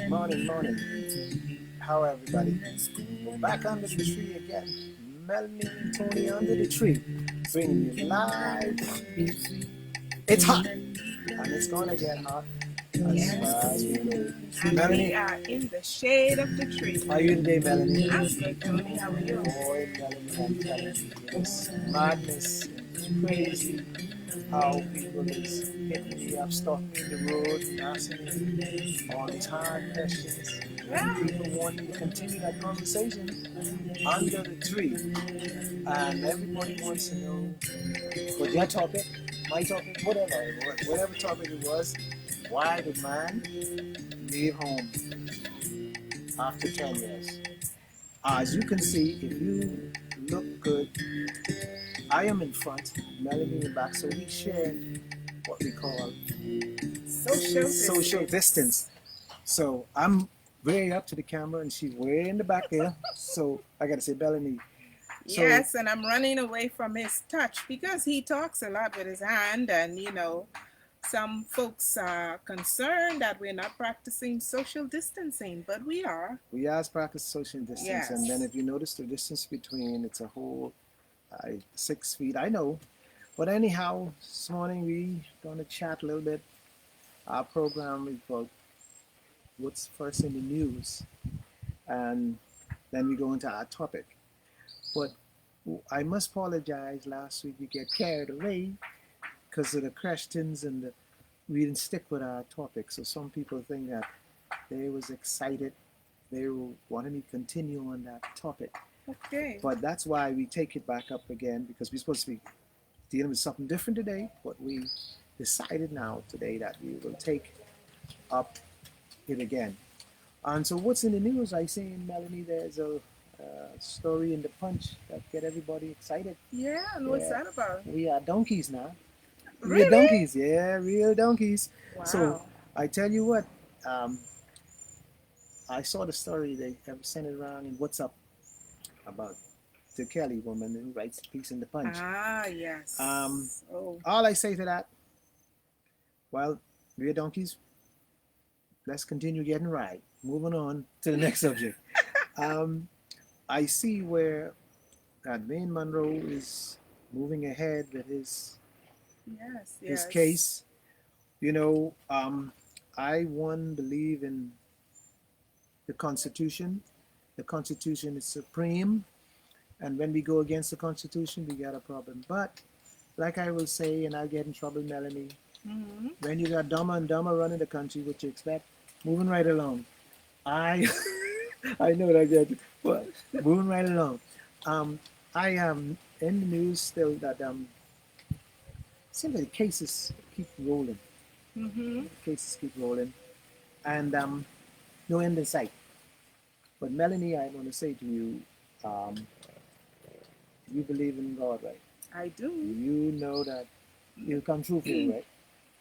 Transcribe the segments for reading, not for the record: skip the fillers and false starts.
Morning, morning. How everybody? We're back under the tree again. Mel Tony under the tree, bringing you live. It's hot, and it's gonna get hot as far as we go. And Melanie, we are in the shade of the tree. how are you today, Melanie? I'm good, Tony. How are you? Boy, Melanie, I'm telling you, it's madness. It's crazy how people is hitting me up, stopping me in the road, and asking me on time questions. Yeah. People wanting to continue that conversation under the tree, and everybody wants to know what your topic, my topic, whatever topic it was. Why did man leave home after 10 years? As you can see, if you look good, I am in front, Melanie in back, so we share what we call social distance. So I'm way up to the camera and she's way in the back there. So I gotta say, Melanie. So, Yes, and I'm running away from his touch because he talks a lot with his hand, and some folks are concerned that we're not practicing social distancing, but we are. We are practice social distance, Yes. And then if you notice the distance between, it's a whole 6 feet. I know, but anyhow, this morning we gonna chat a little bit. Our program is about what's first in the news, and then we go into our topic. But I must apologize. Last week we get carried away because of the questions and we didn't stick with our topic. So some people think that they was excited. They wanted me to continue on that topic. Okay. But that's why we take it back up again, because we're supposed to be dealing with something different today. But we decided now today that we will take up it again. And so what's in the news? I see, Melanie, there's a story in the Punch that get everybody excited. Yeah, and what's that about? We are donkeys now. Really? Real donkeys, yeah, real donkeys. Wow. So I tell you what, I saw the story, they have sent it around in WhatsApp about the Kelly woman who writes the piece in the Punch. Ah, yes. All I say to that, well, real donkeys, let's continue getting right. Moving on to the next subject. I see where Wayne Monroe is moving ahead with his case. I believe in the Constitution. The Constitution is supreme, and when we go against the Constitution, we got a problem. But like I will say, and I'll get in trouble, Melanie, when you got dumber and dumber running the country, what you expect? Moving right along. I know that, get, but moving right along. I am in the news still that seems like the cases keep rolling. Cases keep rolling, and no end in sight. But Melanie, I want to say to you, you believe in God, right? I do. You know that He'll come true for you, right?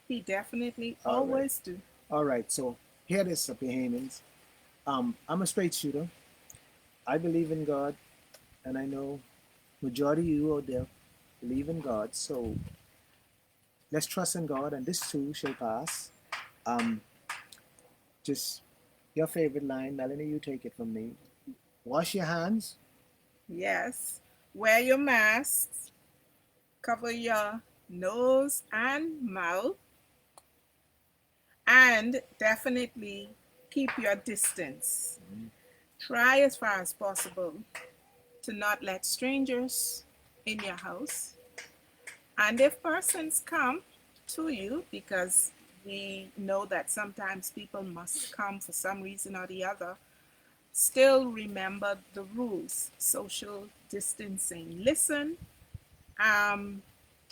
He definitely All always do. All right, so here it is, Bahamians. I'm a straight shooter. I believe in God, and I know majority of you out there believe in God. So let's trust in God, and this too shall pass. Just your favorite line, Melanie, you take it from me. Wash your hands. Yes. Wear your masks. Cover your nose and mouth. And definitely keep your distance. Try as far as possible to not let strangers in your house. And if persons come to you, because we know that sometimes people must come for some reason or the other, still remember the rules, social distancing. Listen,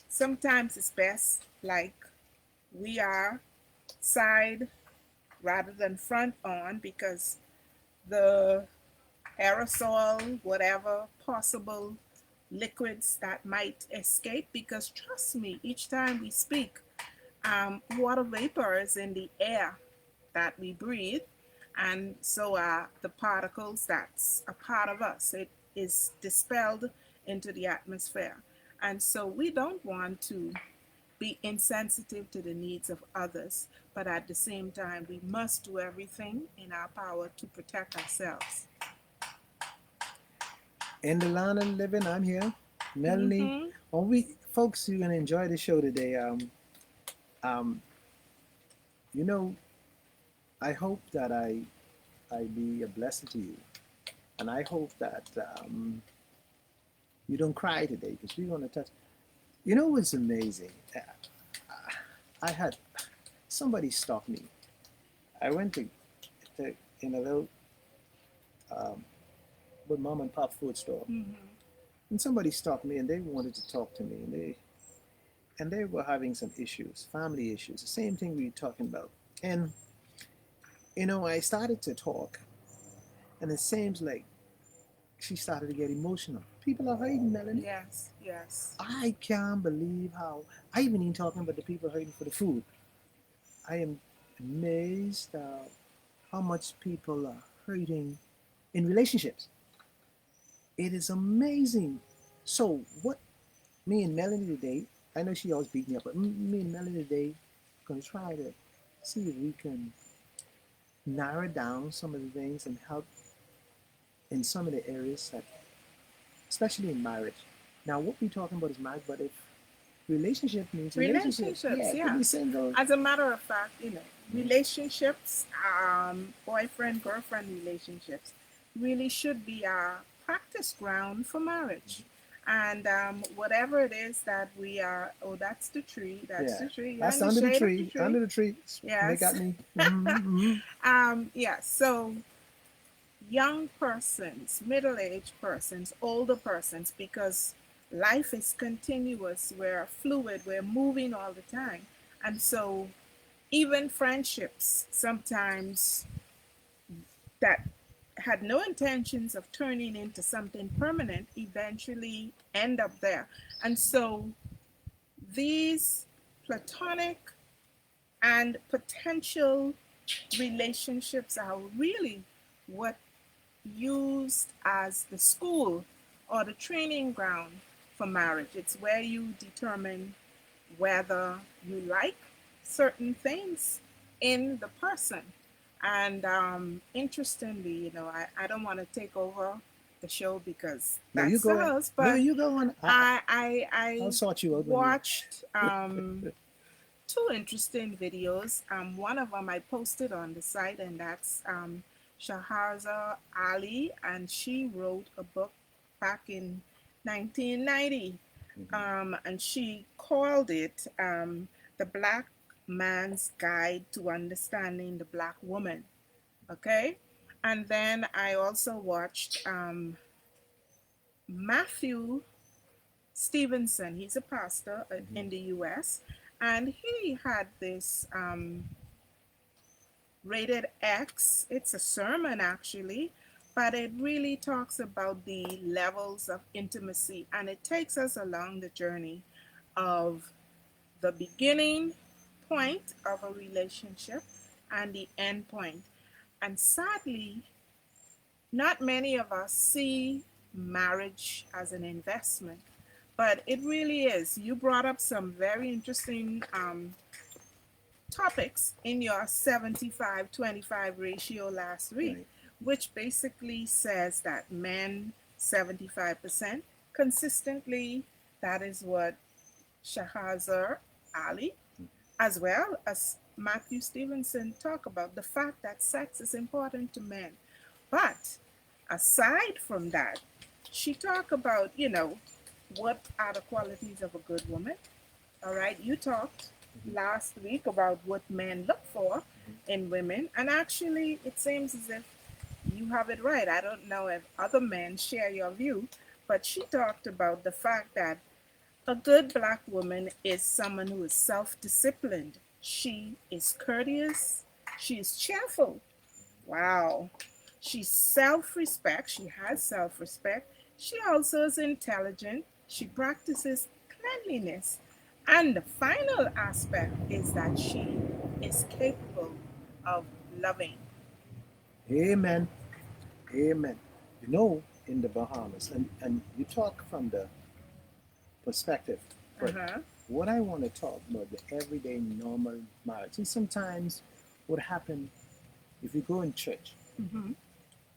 sometimes it's best, like we are, side rather than front on, because the aerosol, whatever possible liquids that might escape, because trust me, each time we speak, water vapor is in the air that we breathe, and so are the particles that's a part of us. It is dispelled into the atmosphere. And so we don't want to be insensitive to the needs of others, but at the same time, we must do everything in our power to protect ourselves. In the land of the living, I'm here. Melanie, Mm-hmm. we folks, you're gonna enjoy the show today. Um, you know, I hope that I be a blessing to you, and I hope that you don't cry today because we're gonna touch. You know what's amazing? I had somebody stop me. I went to in a little um, with mom and pop food store, Mm-hmm. and somebody stopped me and they wanted to talk to me, and they were having some issues, family issues, the same thing we were talking about. And I started to talk, and it seems like she started to get emotional. People are hurting, Melanie. Yes, yes. I can't believe how I even ain't talking about the people hurting for the food. I am amazed how much people are hurting in relationships. It is amazing. So what me and Melanie today, I know she always beat me up, but me and Melanie today gonna try to see if we can narrow down some of the things and help in some of the areas that, especially in marriage. Now, what we're talking about is marriage, but if relationship means relationship, yeah, Relationships, it could yeah. be single. As a matter of fact, relationships, boyfriend girlfriend relationships, really should be our practice ground for marriage. And whatever it is that we are, oh, that's the tree, that's Yeah, the tree, you're that's in the under the shade of the tree, tree. under the tree. They got Yes. me. Mm-hmm. Yeah, so young persons, middle aged persons, older persons, because life is continuous, we're fluid, we're moving all the time. And so even friendships sometimes that had no intentions of turning into something permanent eventually end up there. And so these platonic and potential relationships are really what used as the school or the training ground for marriage. It's where you determine whether you like certain things in the person. And interestingly, I don't want to take over the show because No, you that's the go in. host, No, but you go on. I'll I sort you out when you. watched two interesting videos. One of them I posted on the site, and that's Shaharza Ali, and she wrote a book back in 1990, Mhm. and she called it The Black Man's Guide to Understanding the Black Woman. Okay? And then I also watched Matthew Stevenson. He's a pastor Mhm. in the US, and he had this rated X. It's a sermon actually, but it really talks about the levels of intimacy, and it takes us along the journey of the beginning point of a relationship and the end point. And sadly, not many of us see marriage as an investment, but it really is. You brought up some very interesting topics in your 75-25 ratio last week, Right. which basically says that men 75% consistently, that is what Shahazar Ali, as well as Matthew Stevenson, talk about the fact that sex is important to men. But aside from that, she talked about, what are the qualities of a good woman. All right, you talked Mhm. last week about what men look for in women, and actually, it seems as if you have it right. I don't know if other men share your view, but she talked about the fact that a good black woman is someone who is self disciplined. She is courteous, she is cheerful. Wow. She's self respect, she has self respect. She also is intelligent, she practices cleanliness. And the final aspect is that she is capable of loving. Amen. Amen. In the Bahamas, and you talk from the perspective, Uh but huh. what I want to talk about the everyday normal marriage. And sometimes what happen if you go in church, Mm-hmm.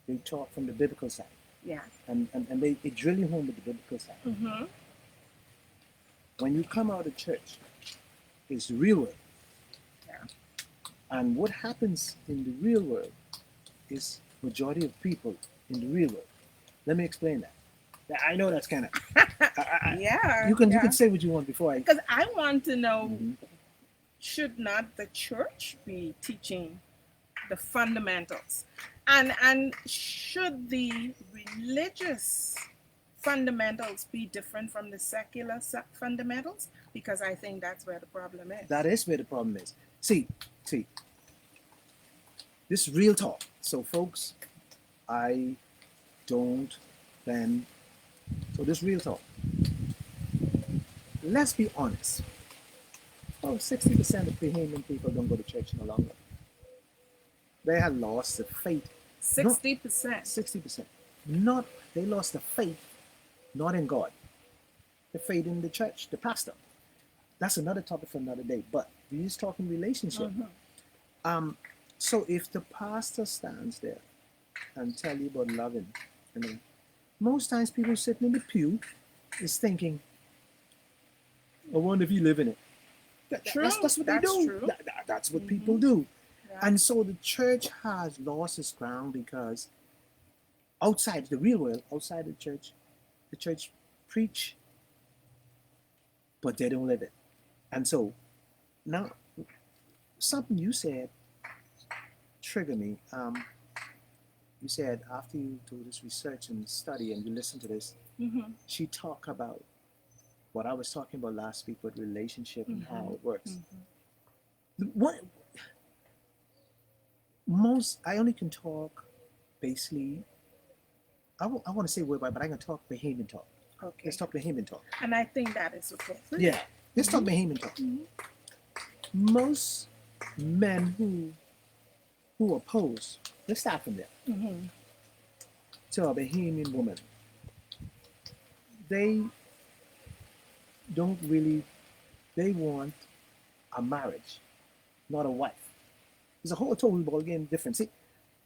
they talk from the biblical side. Yeah. And they drill you home with the biblical side. Mm-hmm. When you come out of church, it's the real world. Yeah. And what happens in the real world is majority of people in the real world. Let me explain that. I know that's kind of Yeah. you can Yeah. say what you want before I. Because I want to know, Mhm. should not the church be teaching the fundamentals, and should the religious fundamentals be different from the secular fundamentals? Because I think that's where the problem is. That is where the problem is. See, this is real talk. So, folks, I don't then. So, this real talk. Let's be honest. Oh, 60% of Bahamian people don't go to church no longer. They have lost the faith. Not 60%. 60%. Not they lost the faith, not in God. The faith in the church, the pastor. That's another topic for another day. But we're just talking relationship. Mm-hmm. Um, so if the pastor stands there and tell you about loving, you know, most times people sitting in the pew is thinking, I wonder if you live in it. True. That's what they That's do. true. That's what people Mm-hmm. do. Yeah. And so the church has lost its ground because outside the real world, outside the church preach, but they don't live it. And so now something you said triggered me. You said after you do this research and study and you listen to this, Mm-hmm. she talked about what I was talking about last week with relationship and Mm-hmm. how it works. Mm-hmm. What most I only can talk basically. I want to say word by, but I can talk Bahamian talk. Okay. Let's talk Bahamian talk. And I think that is appropriate. Yeah, let's talk Mhm. Bahamian talk. Mhm. Most men who oppose, let's start from there, Mm-hmm. to a Bahamian woman, they don't really, they want a marriage, not a wife. It's a whole total ball game difference. See,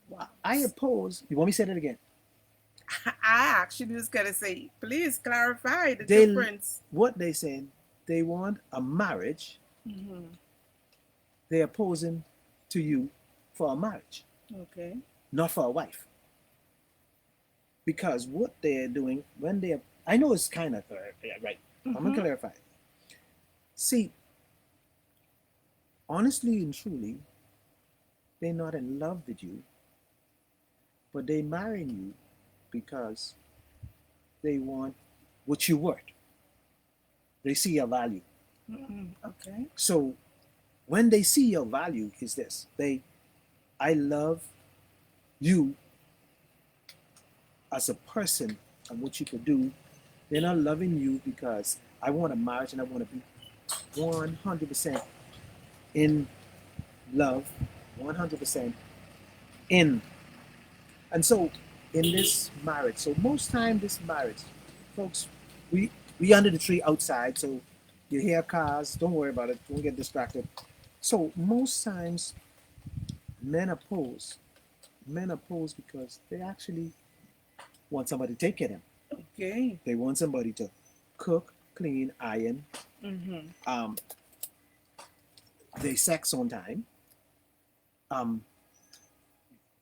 Wow. I oppose. You want me to say that again? I actually was gonna say, please clarify the They difference. what they saying? They want a marriage. Mm-hmm. They're opposing to you for a marriage, Okay. not for a wife. Because what they're doing when they're, I know it's kind of right. I'm gonna Mm-hmm. clarify. See, honestly and truly, they're not in love with you, but they marrying you because they want what you worth. They see your value. Mm-hmm. Okay. So when they see your value is this. I love you as a person and what you could do. They're not loving you because I want a marriage and I want to be 100% in love, 100% in. And so in this marriage, so most time this marriage, folks, we we under the tree outside, so you hear cars, don't worry about it, don't get distracted. So most times men oppose. Men oppose because they actually want somebody to take care of them. Okay. They want somebody to cook, clean, iron. Mm-hmm. Um, they sex on time. Um,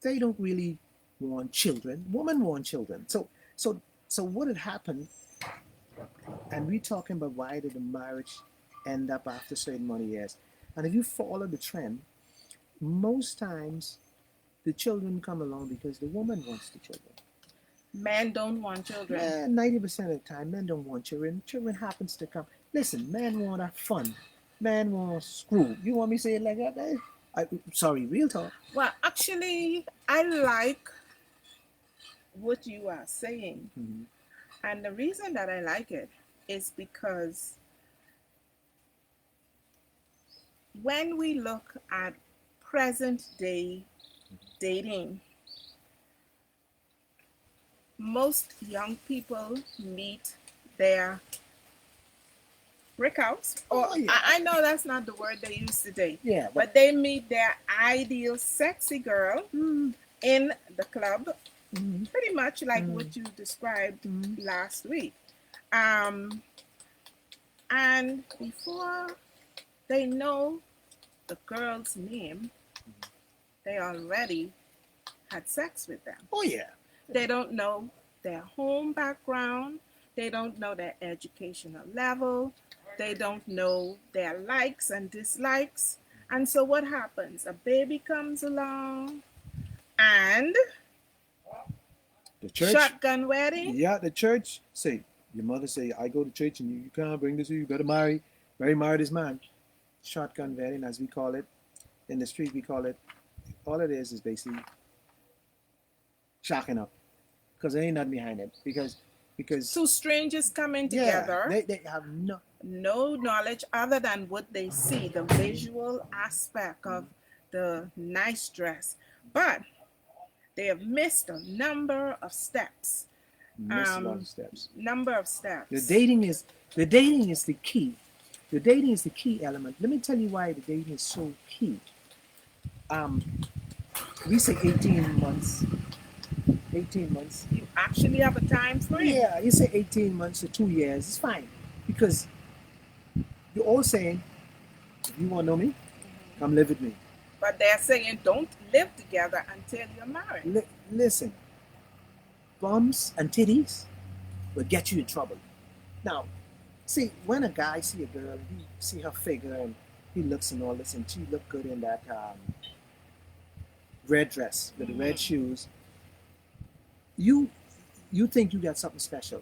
they don't really want children. Women want children. So what had happened? And we talking about why did the marriage end up after certain many years? And if you follow the trend, most times the children come along because the woman wants the children. Men don't want children. Man, 90% of the time, men don't want children. Children happens to come. Listen, men want a fun. Men want screw. You want me to say it like that? Sorry, real talk. Well, actually, I like what you are saying. Mhm. And the reason that I like it is because when we look at present day dating, most young people meet their brick house. Or Oh yeah, I know that's not the word they use today, yeah, but they meet their ideal sexy girl mm, in the club, mm, pretty much like mm, what you described mm, last week. Um, and before they know the girl's name, they already had sex with them. oh yeah, They don't know their home background. They don't know their educational level. They don't know their likes and dislikes. And so what happens? A baby comes along and the church. shotgun wedding. Yeah, the church say your mother say I go to church and you can't bring this. You got to marry this man. Shotgun wedding, as we call it in the street, we call it. All it is basically shocking up because there ain't nothing behind it because Two strangers coming yeah, together, they have no. no knowledge other than what they see, the visual aspect of the nice dress. But they have missed a number of steps. Miss a lot of steps. Number of The steps. dating is the dating is the key. The dating is the key element. Let me tell you why the dating is so key. Um, we say 18 months. 18 months. You actually have a time frame. Yeah, you say 18 months to 2 years. It's fine because you're all saying, if you want to know me, come live with me. But they're saying don't live together until you're married. Listen, bums and titties will get you in trouble. Now, see, when a guy see a girl, he see her figure and he looks and all this, and she look good in that red dress with the red shoes. You you think you got something special.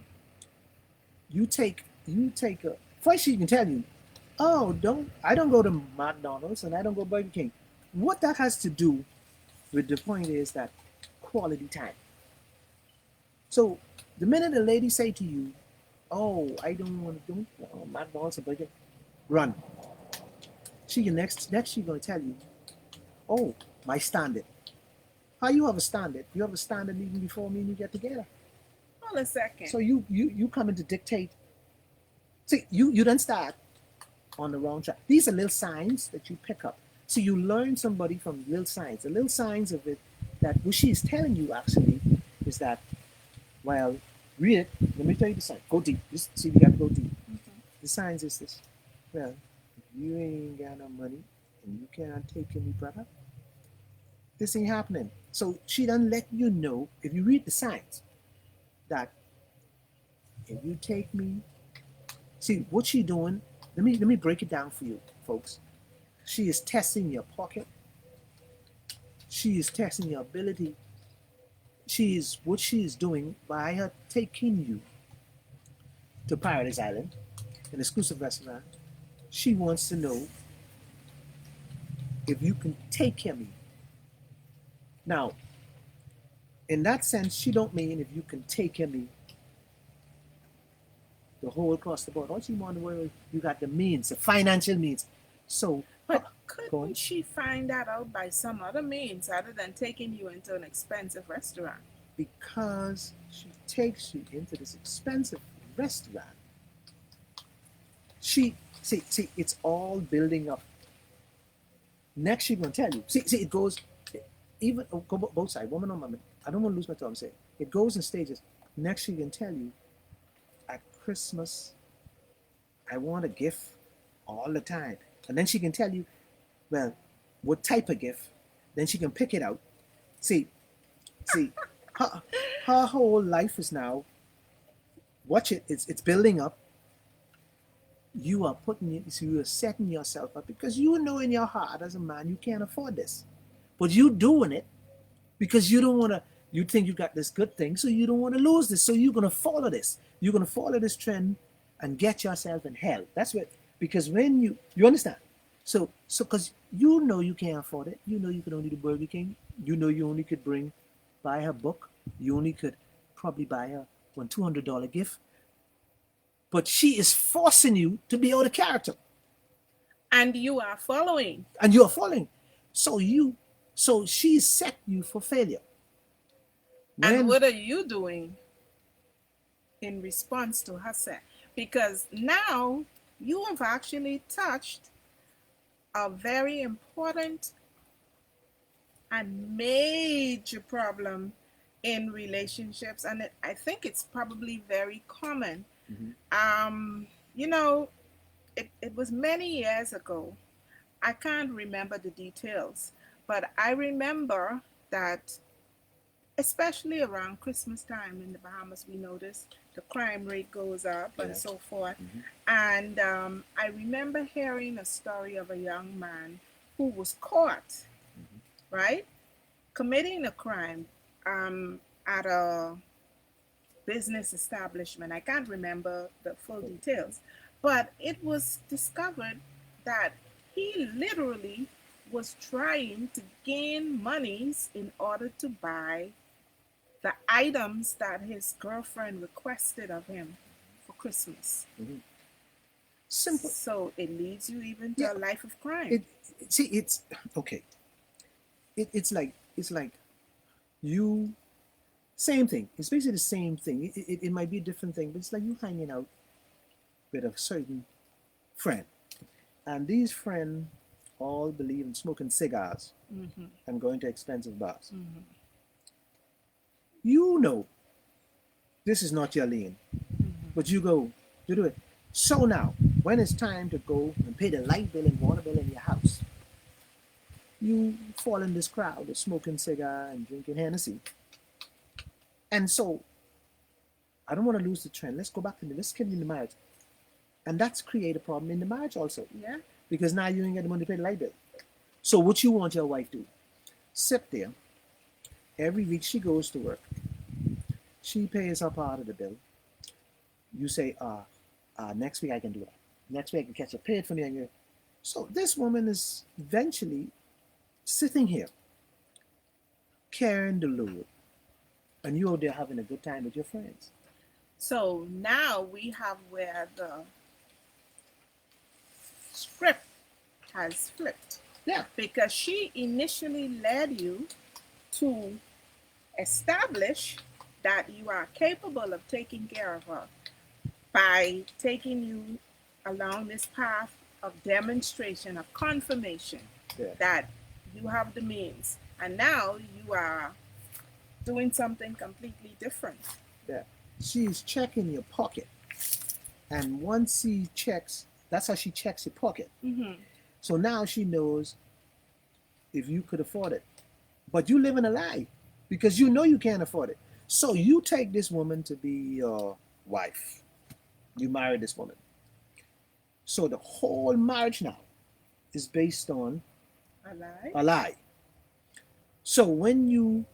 You take a first she can tell you, oh, I don't go to McDonald's and I don't go to Burger King. What that has to do with the point is that quality time. So the minute a lady say to you, oh, I don't want to do McDonald's or Burger King, run. She can next she gonna tell you, oh, my standard. How you have a standard? You have a standard even before me and you get together. Hold a second. So you coming to dictate. See, you don't start on the wrong track. These are little signs that you pick up. So you learn somebody from little signs. The little signs of it that what she's telling you actually is that, well, read it. Let me tell you the sign. Go deep. Just see, you got to go deep. The signs is this. Well, if you ain't got no money and you can't take care of me, brother, this ain't happening. So she done let you know, if you read the signs, that if you take me, see what she doing. Let me break it down for you, folks. She is testing your pocket. She is testing your ability. What she is doing by her taking you to Paradise Island, an exclusive restaurant. She wants to know if you can take care of me. Now, in that sense, she don't mean if you can take care of me the whole across the board. All she want to worry, you got the means, the financial means. So, But couldn't she find that out by some other means other than taking you into an expensive restaurant? because she takes you into this expensive restaurant, she see it's all building up. Next, she's gonna tell you. See, it goes even go both sides, woman or man. I don't want to lose my thought. I'm saying it goes in stages. Next, she can tell you at Christmas, I want a gift all the time, and then she can tell you, well, what type of gift. Then she can pick it out. See, her whole life is now. Watch it. It's building up. You are putting it. So you are setting yourself up because you know in your heart as a man you can't afford this, but you doing it because you don't want to. You think you got this good thing, so you don't want to lose this. So you're gonna follow this. You're gonna follow this trend and get yourself in hell. That's what. Because when you understand. So because you know you can't afford it. You know you can only do Burger King. You know you only could buy her book. You only could probably buy her $200 gift. But she is forcing you to be out of character. And you are following. And you are following. So she's set you for failure. And what are you doing in response to her set? Because now you have actually touched a very important and major problem in relationships, and I think it's probably very common. Mhm. Um, you know, it was many years ago. I can't remember the details, but I remember that especially around Christmas time in the Bahamas, we notice the crime rate goes up and Yeah. so forth. Mhm. And I remember hearing a story of a young man who was caught, Mhm. right, committing a crime at a business establishment. I can't remember the full Cool. details, but it was discovered that he literally was trying to gain monies in order to buy the items that his girlfriend requested of him for Christmas. Mhm. Simple. So it leads you even Yeah. to a life of crime. It see it's okay. It's like you same thing. It's basically the same thing. It might be a different thing, but it's like you hanging out with a certain friend, and these friends all believe in smoking cigars Mm-hmm. and going to expensive bars. Mm-hmm. You know this is not your lane, but Mm-hmm. you go to do it. So now, when it's time to go and pay the light bill and water bill in your house, you fall in this crowd of smoking cigar and drinking Hennessy. And so, I don't want to lose the trend. Let's go back to let's get into marriage. And that's create a problem in the marriage also. Yeah. Because now you ain't got the money to pay the light bill. So what you want your wife to do? Sit there. Every week she goes to work. She pays her part of the bill. You say, next week I can do that. Next week I can catch a paid for me. So this woman is eventually sitting here carrying the load, and you out there having a good time with your friends. So now we have where the script has flipped Yeah, because she initially led you to establish that you are capable of taking care of her by taking you along this path of demonstration, of confirmation yeah, that you have the means. And now you are doing something completely different. yeah. She's checking your pocket, and once she checks, that's how she checks your pocket. Mm-hmm. So now she knows if you could afford it. But you live in a lie because you know you can't afford it. So you take this woman to be your wife. You marry this woman. So the whole marriage now is based on A lie? a lie. So when you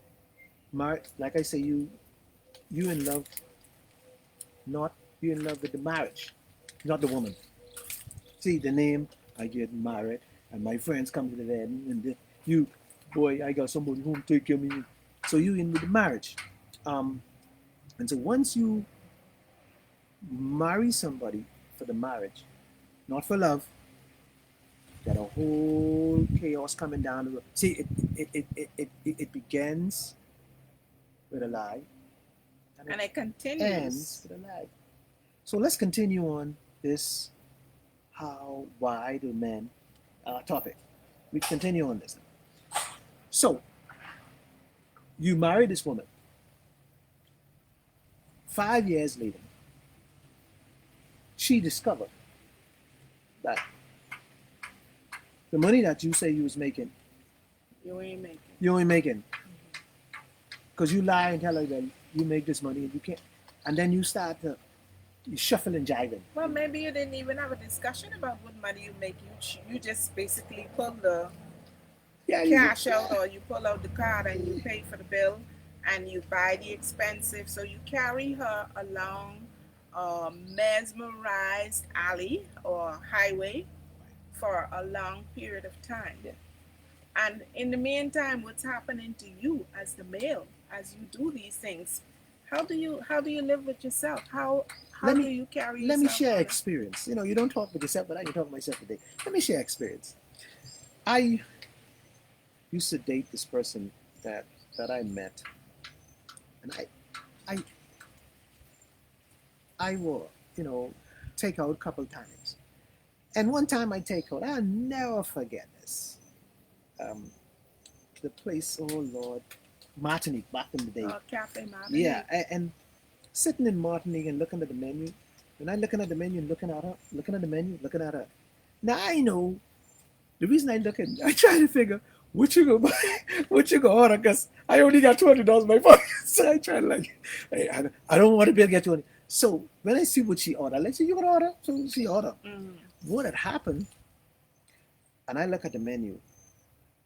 marry, like I say, you in love, not you in love with the marriage, not the woman. See the name, I get married, and my friends come to the wedding, and you, boy, I got somebody who take care of me. So you in with the marriage. Um, and so once you marry somebody for the marriage, not for love, got a whole chaos coming down the road. See, it begins with a lie and it And it ends continues. with a lie. So let's continue on this how, why do men topic. We continue on this. So you marry this woman. 5 years later, she discovered that the money that you say you was making, You ain't making. you ain't making. Because you lie and tell her that you make this money and you can't. And then you start to you shuffle and jiving. Well, maybe you didn't even have a discussion about what money you make. You just basically pull the Yeah, you cash out or you pull out the card and you pay for the bill and you buy the expensive. So you carry her along a mesmerized alley or highway for a long period of time. yeah. And in the meantime, what's happening to you as the male as you do these things? How do you live with yourself? How Let do me you carry let me yourself share on it? experience. You don't talk with yourself, but I can talk with myself today. Let me share experience. I used to date this person that I met, and I I will take out a couple times. And one time I take out, I'll never forget this. Um, the place, oh Lord, Martinique back in the day. Cafe Martin. Yeah, and sitting in Martinique and looking at the menu, and I looking at the menu and looking at her, looking at the menu, looking at her. Now I know the reason I look at, I try to figure what you go buy, what you go order, because I only got $200 in my pocket. So I try to like, I don't want to be able to get 20. So when I see what she ordered, let's say you gonna order, so she order. What had happened, and I look at the menu,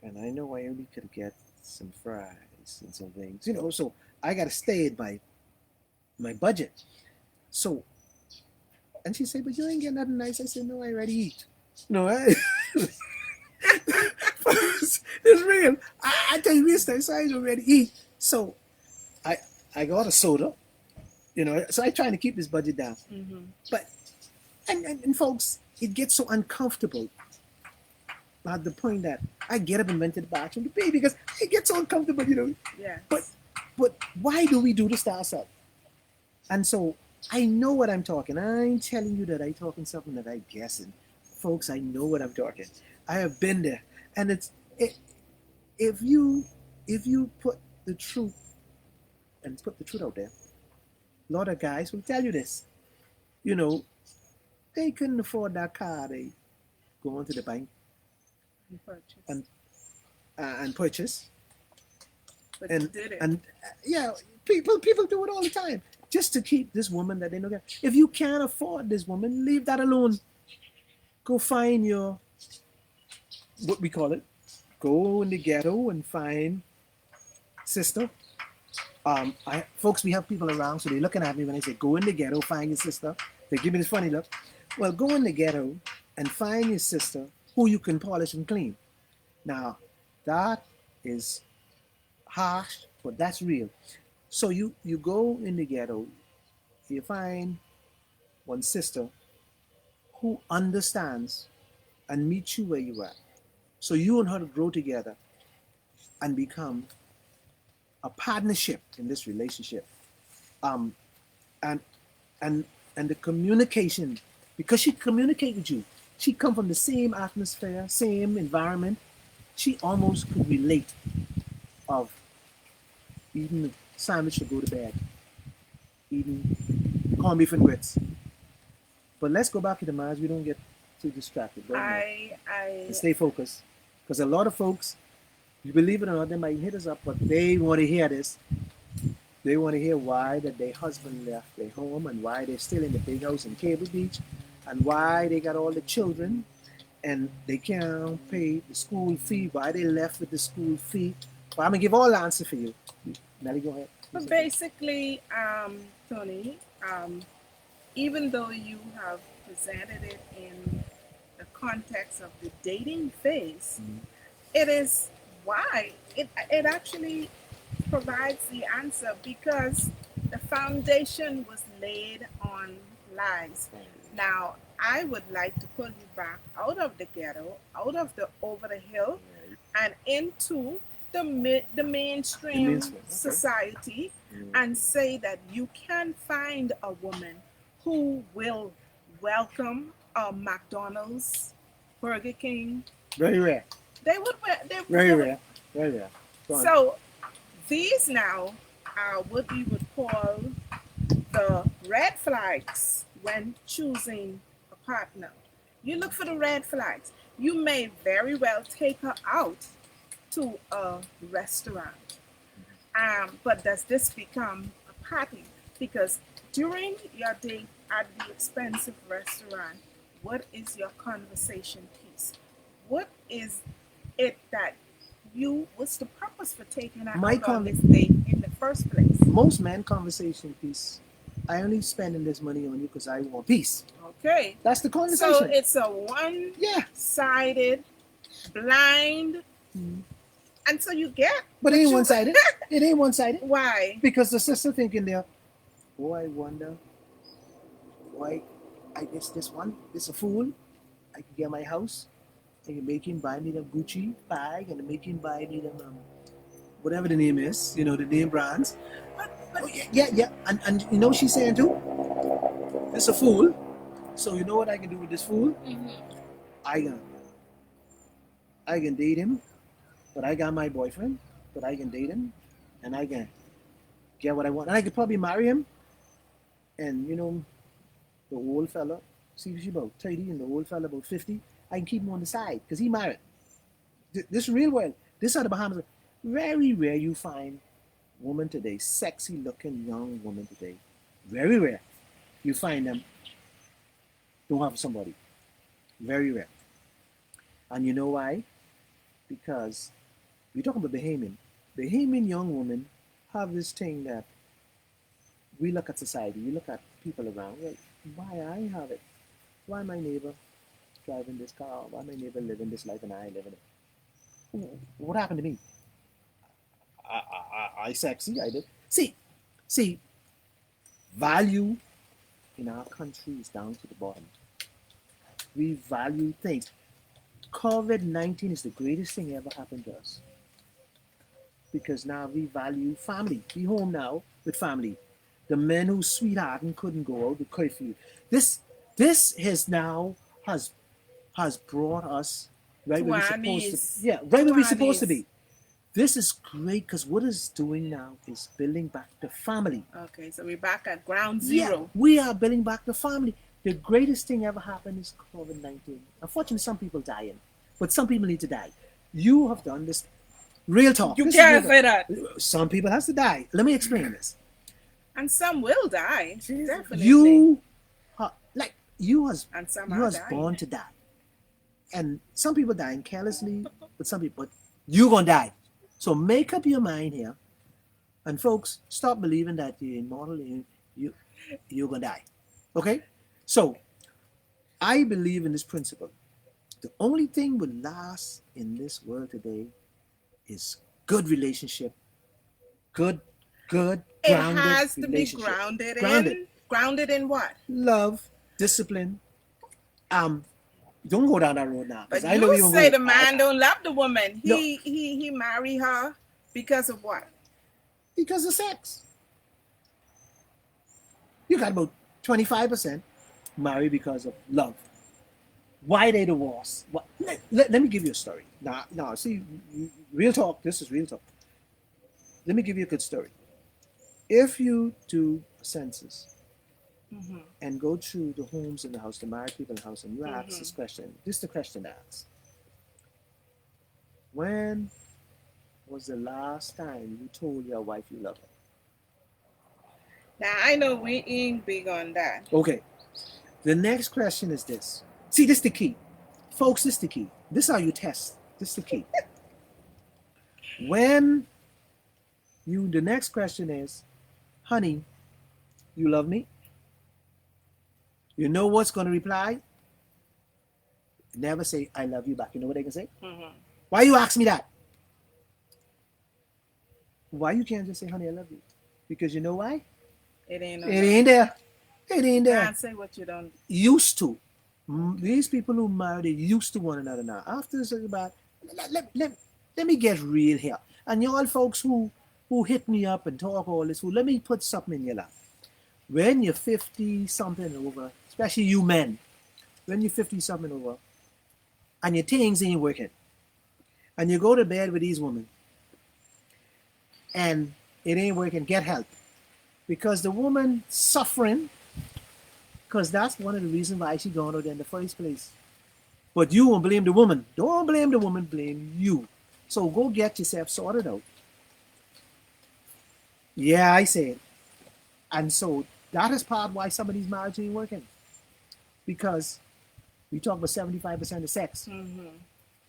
and I know I only could get some fries and some things, so I got to stay at my budget. So, and she said, but you ain't getting nothing nice. I said, no, I already eat. No, it's real. I tell you this time, so I already eat. So I got a soda, so I trying to keep this budget down. But, and folks, it gets so uncomfortable at the point that I get up and went to the bathroom to pee because it gets so uncomfortable, Yeah. But why do we do this to ourselves? And so I know what I'm talking. I ain't telling you that I talking something that I guessing. Folks, I know what I'm talking. I have been there. And if you put the truth out there, a lot of guys will tell you this. They couldn't afford that car. They go into the bank and purchase. But and you did it. and yeah, people do it all the time just to keep this woman that they know. If you can't afford this woman, leave that alone. Go find your, what we call it, go in the ghetto and find sister. Folks, we have people around, so they're looking at me when I say go in the ghetto, find your sister. They give me this funny look. Well, go in the ghetto and find your sister who you can polish and clean. Now, that is harsh, but that's real. So you go in the ghetto, you find one sister who understands and meets you where you are. So you and her grow together and become a partnership in this relationship. And the communication, because she communicates with you, she come from the same atmosphere, same environment. She almost could relate of eating a sandwich to go to bed, eating corned beef and grits. But let's go back to the marriage. We don't get too distracted. And stay focused. Because a lot of folks, you believe it or not, they might hit us up, but they want to hear this. They want to hear why that their husband left their home and why they're still in the big house in Cable Beach and why they got all the children and they can't pay the school fee, why they left with the school fee. Well, I'm going to give all the answer for you. Nelly, go ahead. But basically, Tony, even though you have presented it in the context of the dating phase, it is why it actually provides the answer because the foundation was laid on lies. Now, I would like to pull you back out of the ghetto, out of the over the hill, and into the mainstream society, and say that you can find a woman who will welcome a McDonald's, Burger King. Very rare. They would. Very rare. Very rare. So these now are what we would call the red flags when choosing a partner. You look for the red flags. You may very well take her out to a restaurant. But does this become a party? Because during your date at the expensive restaurant, what is your conversation piece? What is it that what's the purpose for taking her out on this date in the first place? Most men conversation piece, I only spending this money on you because I want peace. Okay. That's the conversation. So it's a one-sided, blind, and so you get. But it ain't one-sided. It ain't one-sided. Why? Because the sister thinking there, oh, I wonder why I guess this a fool. I can get my house. I can make him buy me the Gucci bag and make him buy me the whatever the name is, the name brands. But yeah. And you know she's saying too? It's a fool. So you know what I can do with this fool? I can I can date him, but I got my boyfriend, but I can date him, and I can get what I want, and I could probably marry him, and the old fella, see she about 30, and the old fella about 50, I can keep him on the side because he married. This real world, this are the Bahamas. Very rare you find woman today, sexy looking young woman today. Very rare. You find them don't have somebody. Very rare. And you know why? Because we're talking about Bahamian. Bahamian young women have this thing that we look at society, we look at people around, like, why I have it? Why my neighbor driving this car? Why my neighbor living this life and I live in it? What happened to me? I sexy, I did. See, value in our country is down to the bottom. We value things. COVID-19 is the greatest thing ever happened to us. Because now we value family. We home now with family. The men who sweetheart and couldn't go out with curfew. This has brought us right where we're supposed to. Yeah, right where we're supposed to be. This is great because what it's doing now is building back the family. Okay, so we're back at ground zero. Yeah, we are building back the family. The greatest thing ever happened is COVID-19. Unfortunately, some people dying, but some people need to die. You have done this. Real talk. You can't say that. Some people have to die. Let me explain this. And some will die. Definitely. You was and some you was born to die. And some people dying carelessly, but some people, you're going to die. So make up your mind here. And folks, stop believing that you're immortal and you're going to die. Okay? So, I believe in this principle. The only thing will last in this world today is good relationship. Good, grounded it has to be grounded in what? Love, discipline. Don't go down that road now. But you say the man don't love the woman. He marry her because of what? Because of sex. You got about 25% marry because of love. Why they divorce? Let me give you a story. Now, see, real talk. This is real talk. Let me give you a good story. If you do a census and go through the homes in the house, the married people in the house, and you ask this question, this is the question to ask. When was the last time you told your wife you love her? Now, I know we ain't big on that. Okay. The next question is this. See, this is the key. Folks, this is the key. This is how you test. This is the key. The next question is, honey, you love me? You know what's going to reply? Never say, I love you back. You know what they can say? Why you ask me that? Why you can't just say, honey, I love you? Because you know why? It ain't there. It ain't there. Can't say what you don't. Used to. These people who marry, they used to one another now. After this is about, let me get real here. And y'all folks who hit me up and talk all this, let me put something in your lap. When you're 50 something over, especially you men, when you're 50 something over, and your things ain't working, and you go to bed with these women, and it ain't working, get help. Because the woman suffering, because that's one of the reasons why she gone out there in the first place. But you won't blame the woman. Don't blame the woman, blame you. So go get yourself sorted out. Yeah, I say it. And so that is part why some of these marriages ain't working. Because we talk about 75% of sex.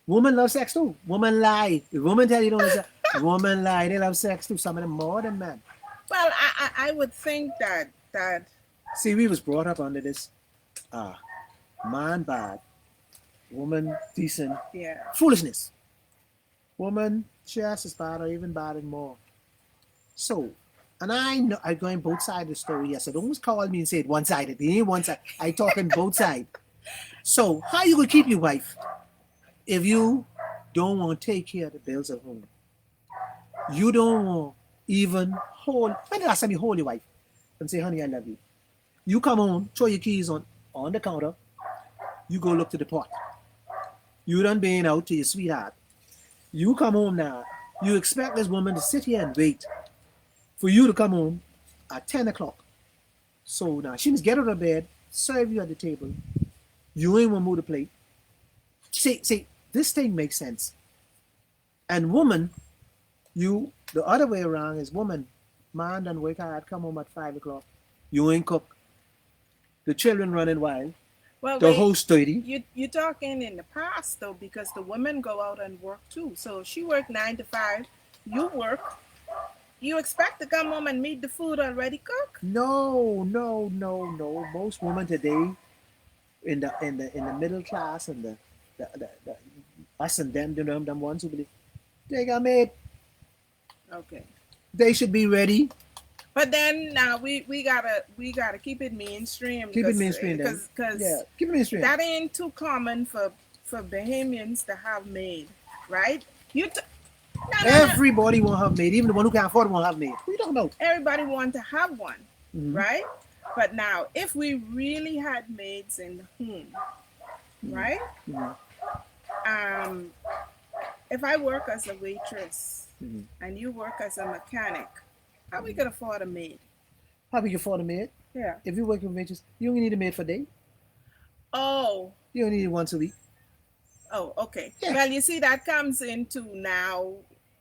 Women love sex too. Women lie. If women tell you don't love sex, women lie. They love sex too. Some of them more than men. Well, I would think that see, we was brought up under this man bad, woman decent, foolishness. Woman just as bad or even bad and more. So, and I know I'm going both sides of the story. Yes, so don't call me and say it one-sided. It ain't one side. I talking both sides. So, how you gonna keep your wife if you don't want to take care of the bills at home? You don't want even hold. When the last time you hold your wife and say, honey, I love you? You come home, throw your keys on the counter, you go look to the pot. You done been out to your sweetheart. You come home now. You expect this woman to sit here and wait for you to come home at 10 o'clock. So now she must get out of bed, serve you at the table. You ain't want to move the plate. See, this thing makes sense. And woman, you, the other way around is woman, man done work hard, come home at 5 o'clock. You ain't cook. The children running wild. Well, The wait, house dirty. you're talking in the past though, because the women go out and work too. So she work 9 to 5. You work. You expect to come home and meet the food already cooked. No. Most women today in the middle class and the us and them ones who believe they got made. Okay. They should be ready. But then now we gotta keep it mainstream. Keep it mainstream then. Because Yeah, keep it mainstream. that ain't too common for Bahamians to have maid, right? No. Everybody won't have maid. Even the one who can't afford it won't have maid. What are you talking about? Everybody want to have one, Mhm. right? But now, if we really had maids in the home, right? Mhm. If I work as a waitress Mhm. and you work as a mechanic, how we could afford a maid? How we can afford a maid? Yeah. If you work with wages, you only need a maid for a day. Oh, You only need it once a week. okay. Yeah. Well, you see, that comes into now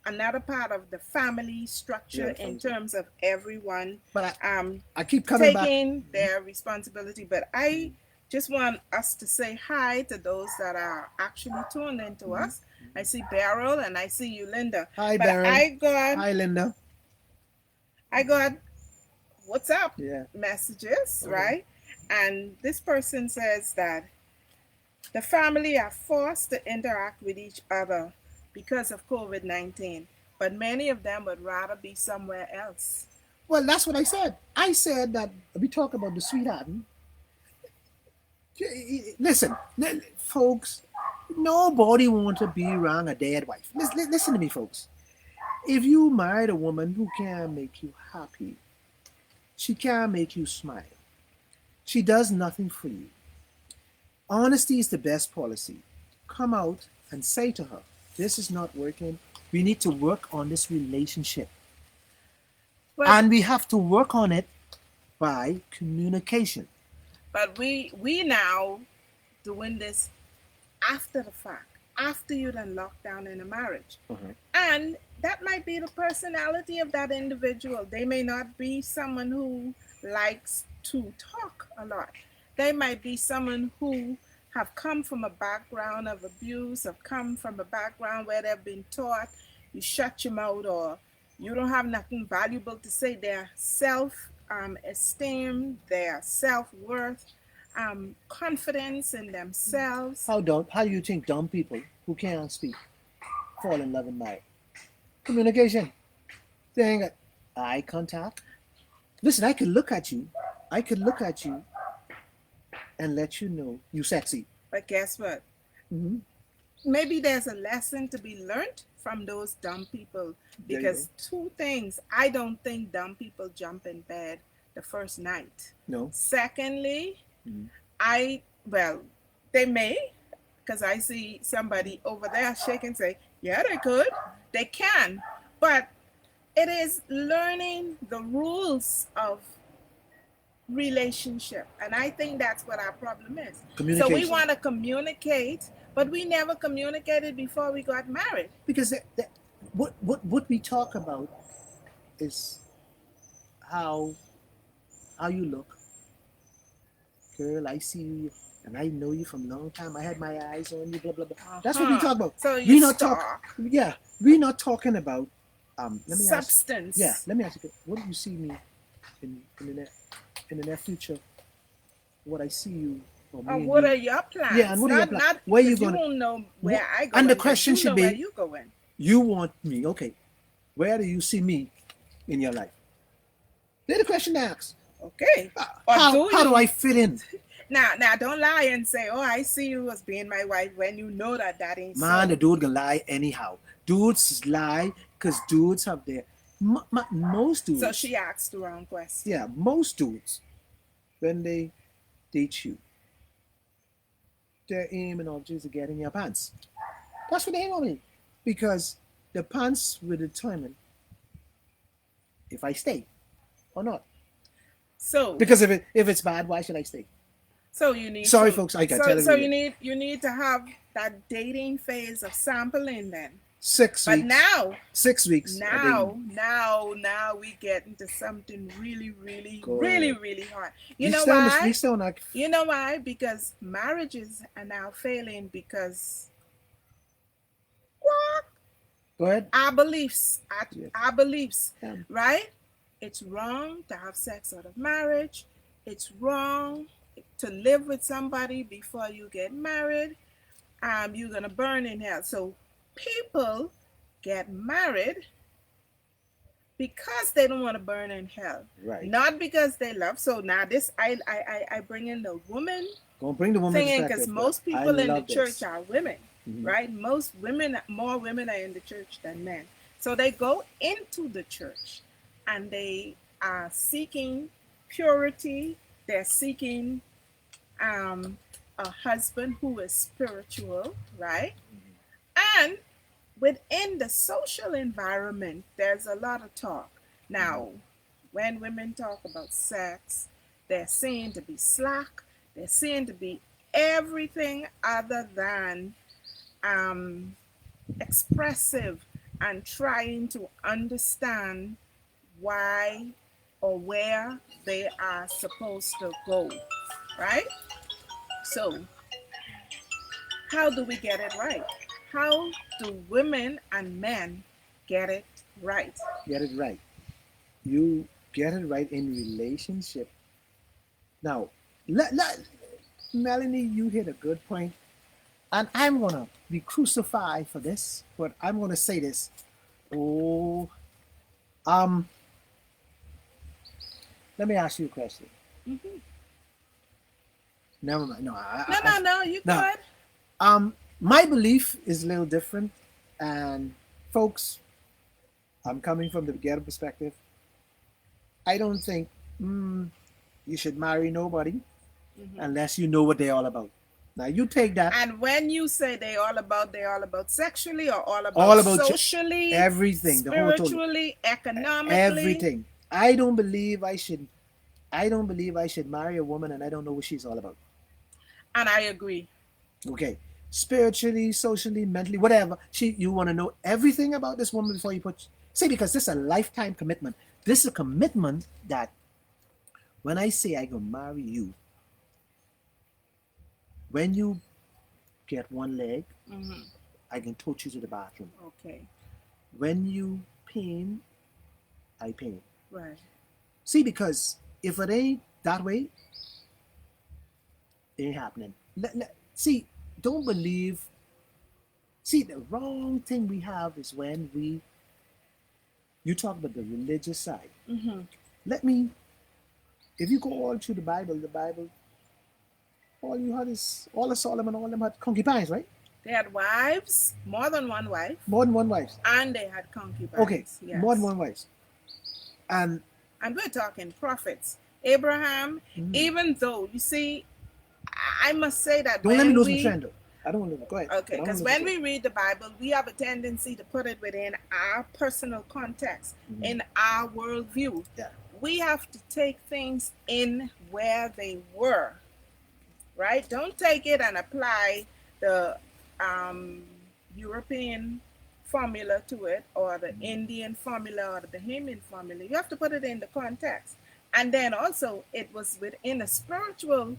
another part of the family structure Yeah, in family. terms of everyone But um I keep coming back. taking their responsibility. But I just want us to say hi to those that are actually tuned into us. I see Beryl and I see you, Linda. Hi, But Baron. I Linda. got what's up Yeah. messages, Okay. right? And this person says that the family are forced to interact with each other because of COVID-19, but many of them would rather be somewhere else. Well, that's what I said. I said that we talk about the sweetheart. Listen, folks, nobody want to be around a dead wife. Listen to me, folks. If you married a woman who can make you happy, she can make you smile. She does nothing for you. Honesty is the best policy. Come out and say to her, this is not working. We need to work on this relationship. Well, And we have to work on it by communication. but we now doing this after the fact, after you done locked down in a marriage. And that might be the personality of that individual. They may not be someone who likes to talk a lot. They might be someone who have come from a background of abuse, have come from a background where they've been taught you shut your mouth or you don't have nothing valuable to say. Their self-esteem, their self-worth, confidence in themselves. How do you think dumb people who can't speak fall in love and marry? Communication. They ain't got eye contact. Listen, I could look at you and let you know you sexy. But guess what? Mm-hmm. Maybe there's a lesson to be learned from those dumb people. Because two things, I don't think dumb people jump in bed the first night. No. Secondly, they may, because I see somebody over there shake and say, yeah, they could, they can. But it is learning the rules of relationship. And I think that's what our problem is. So we want to communicate, but we never communicated before we got married. Because what we talk about is how you look. Girl, I see you and I know you from a long time. I had my eyes on you, blah blah blah. That's what we talk about. So we're not talking about let me substance. Let me ask you, what do you see me in the near future? What I see you what are your plans? Yeah, and what are your plans? Where you going? You don't know where I go. And the question should be, where you going. You want me, okay. Where do you see me in your life? They're the question to ask. Okay. How do I fit in? Now, don't lie and say, oh, I see you as being my wife when you know that ain't so. Man, the dude can lie anyhow. Dudes lie because dudes have their... most dudes... So she asked the wrong question. Yeah, most dudes, when they date you, their aim and object is to get in your pants. That's what they aim on me. Because the pants will determine if I stay or not. So Because if it's bad, why should I stay? so you need Sorry, some folks, I can so tell so you. you need to have that dating phase of sampling then. Six But weeks. now 6 weeks. now we get into something really, really, Go really, ahead. really hard. We You know still, we why? still not. You know why? Because marriages are now failing because what? Go ahead. Our beliefs, Yeah. our beliefs, Yeah. right? It's wrong to have sex out of marriage. It's wrong to live with somebody before you get married. You're gonna burn in hell. So people get married because they don't want to burn in hell, Right. not because they love. So now this, I bring in the woman Gonna bring the woman thing in perspective. because most I people in the love church this. are women, Mhm. right? Most women, more women are in the church than men. So they go into the church and they are seeking purity. They're seeking um, a husband who is spiritual, right? And within the social environment, there's a lot of talk. Now, when women talk about sex, they're seen to be slack, they're seen to be everything other than um, expressive and trying to understand why or where they are supposed to go, right? So, how do we get it right? How do women and men get it right? Get it right. You get it right in relationship. Now, Melanie, you hit a good point, and I'm gonna be crucified for this, but I'm gonna say this. Oh, um, let me ask you a question. Mm-hmm. Never mind. No, No, you no. could. My belief is a little different, and folks, I'm coming from the ghetto perspective. I don't think you should marry nobody Mm-hmm. unless you know what they're all about. Now you take that And when you say they all about sexually or all all about about socially, everything, the whole total, spiritually, economically. everything. I don't believe I should. I don't believe I should marry a woman and I don't know what she's all about. And I agree. Okay, spiritually, socially, mentally, whatever. You want to know everything about this woman before you put. See, because this is a lifetime commitment. This is a commitment that when I say I gonna marry you, when you get one leg, Mm-hmm. I can tote you to the bathroom. Okay, When you pain, I pain. right. See, because if it ain't that way, it ain't happening. See, don't believe. See, the wrong thing we have is when you talk about the religious side. Mm-hmm. Let me, if you go all through the Bible, all you had is all of Solomon, all of them had concubines, right? They had wives, more than one wife, More than one wife. and they had concubines. Okay, Yes. more than one wife. And And we're talking prophets. Abraham, even though, you see, I must say that don't let me when lose my we, trend though. I don't want to go ahead. okay, because when we read the Bible, we have a tendency to put it within our personal context, in our worldview. Yeah. We have to take things in where they were, right? Don't take it and apply the European formula to it, or the Indian formula, or the Bahamian formula. You have to put it in the context. And then also, it was within a spiritual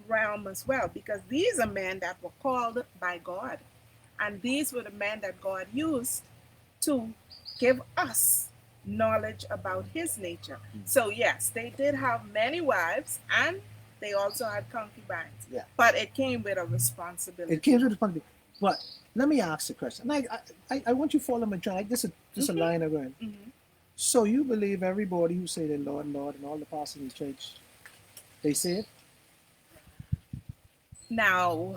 realm as well, because these are men that were called by God. And these were the men that God used to give us knowledge about his nature. So, yes, they did have many wives and they also had concubines. Yeah. But it came with a responsibility. It came with a responsibility. But let me ask the question. I want you to follow my train. Like this is a line I'm going. Mm-hmm. So you believe everybody who say the Lord, Lord, and all the pastors in the church, they say it? Now,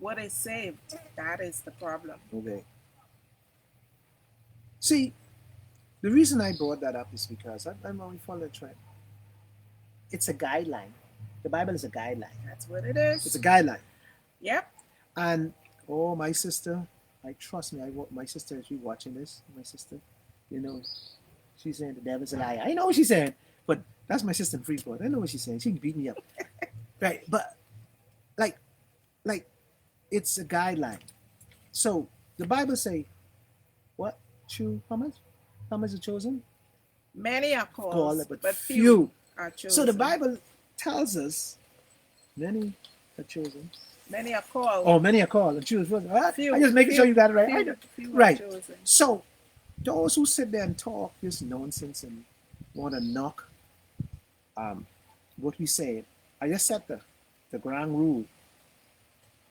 what is saved? That is the problem. Okay. See, the reason I brought that up is because I'm only following the trend. It's a guideline. The Bible is a guideline. That's what it It's is. a guideline. Yep. And oh, my sister, I trust me. My sister, if you watching this, my sister, you know, she's saying the devil's a liar. I know what she's saying, but that's my sister in Freeport. I know what she's saying. She can beat me up, right? But like, like, it's a guideline. So the Bible say, what? True? How much? How much are chosen? Many are Called, called, but few few. are chosen. So the Bible tells us many are chosen. Many are called. Oh, many are called and chosen. Few, I'm just making sure you got it right. few are Right. chosen. So those who sit there and talk this nonsense and want to knock what we say, I just set the ground rule.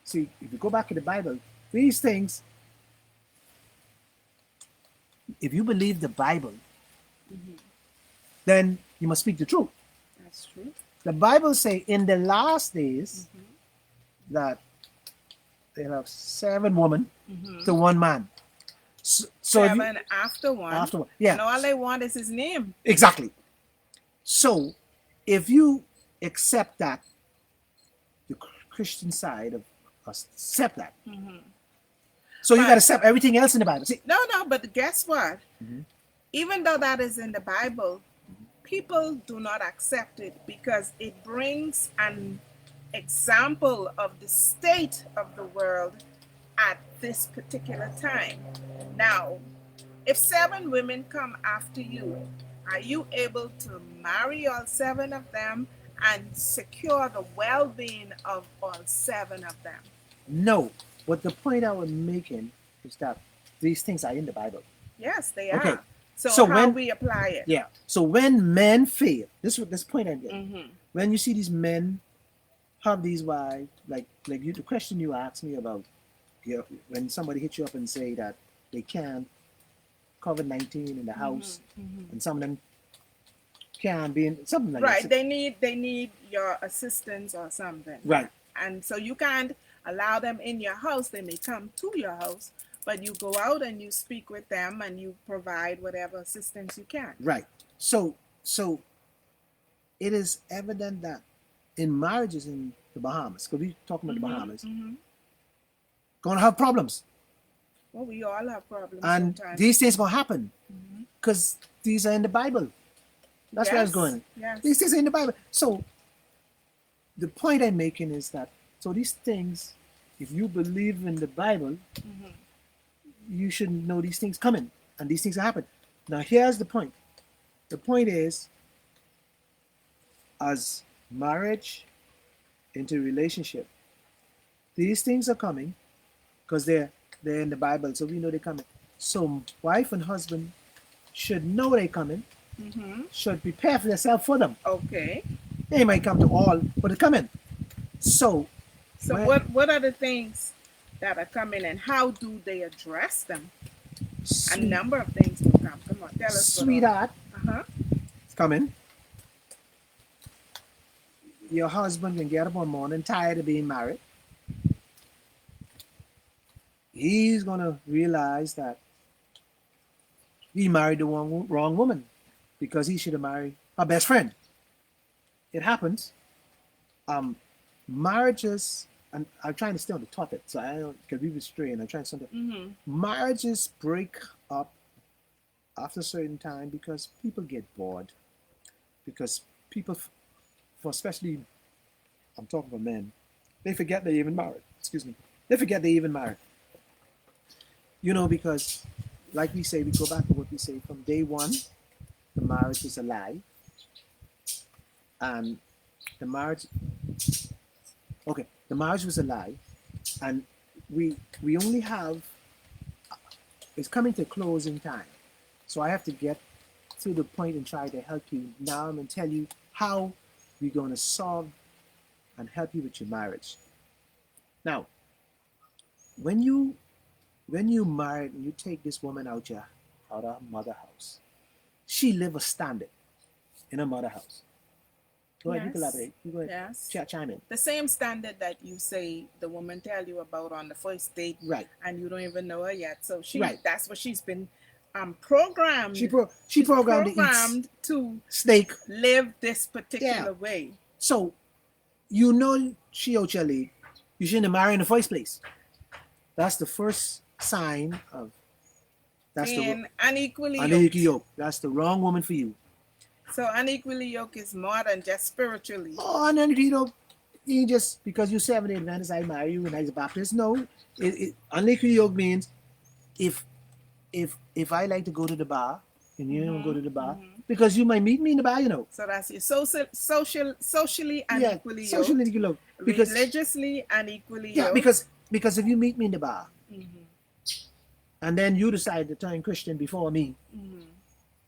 See, if you go back to the Bible, these things, if you believe the Bible, then you must speak the truth. That's true. The Bible say in the last days that they'll have 7 women to 1 man. So Seven after one. after one, yeah, And all they want is his name. exactly. So if you accept that, the Christian side of us accept that. So you But- got to accept everything else in the Bible. See, No, but guess what? Mhm. Even though that is in the Bible, people do not accept it because it brings an example of the state of the world at this particular time. Now, if 7 women come after you, are you able to marry all 7 of them and secure the well-being of all 7 of them? no. But the point I was making is that these things are in the Bible. Yes, they Okay. are. So, So how when- we apply it? Yeah. So when men fail, this point I'm getting. Mm-hmm. When you see these men have these wives, like you, the question you asked me about, when somebody hits you up and say that they can't COVID-19 in the house, and some of them can't be in something like Right. that. They need your assistance or something. Right. And so you can't allow them in your house. They may come to your house, but you go out and you speak with them and you provide whatever assistance you can. Right. So it is evident that in marriages in the Bahamas, because we're talking about the Bahamas, gonna have problems. Well, we all have problems And sometimes. these things gonna happen because these are in the Bible. That's where I was Yes, going. Yes. These things are in the Bible. So the point I'm making is that these things, if you believe in the Bible, you should know these things coming and these things happen. Now here's the point. The point is, as marriage into relationship, these things are coming because they're in the Bible, so we know they're coming. So wife and husband should know they're coming, should prepare for themselves for them. Okay. They might come to all, but they're coming. So So when- what are the things that are coming and how do they address them? A sweet, number of things will come. Come on, tell us. sweetheart, Uh-huh. it's coming. Your husband can get up one morning tired of being married. He's gonna realize that he married the wrong woman because he should have married her best friend. It happens. Marriages, and I'm trying to stay on the topic, so I don't, because we were straying. I'm trying to something. Marriages break up after a certain time because people get bored. Because people, for especially, I'm talking for men, they forget they even married. Excuse me. They forget they even married. You know, because like we say, we go back to what we say from day one, the marriage is a lie. And the marriage, okay, the marriage was a lie. And we only have, it's coming to closing time. So I have to get to the point and try to help you. Now I'm going to tell you how we're going to solve and help you with your marriage. Now, when you married and you take this woman out of her mother house, she live a standard in her mother house. Go ahead, you can Yes. elaborate. You go ahead. Yes. Chime in. The same standard that you say the woman tell you about on the first date, Right. and you don't even know her yet. So Right. that's what she's been programmed. She programmed to eat programmed to steak. live this particular way. So you know she out your league. You shouldn't have married in the first place. That's the first sign of that's the Being unequally unequal yoked. yoke. That's the wrong woman for you. So unequally yoked is more than just spiritually. Oh, and then you just because you Seventh-day Adventist, I marry you, and I was a Baptist. No, unequal yoke means if if I like to go to the bar and you don't go to the bar because you might meet me in the bar, you know. So that's your socially Yeah, unequally yoked, socially unequal yoke because religiously unequally yeah, yoked. because if you meet me in the bar and then you decide to turn Christian before me,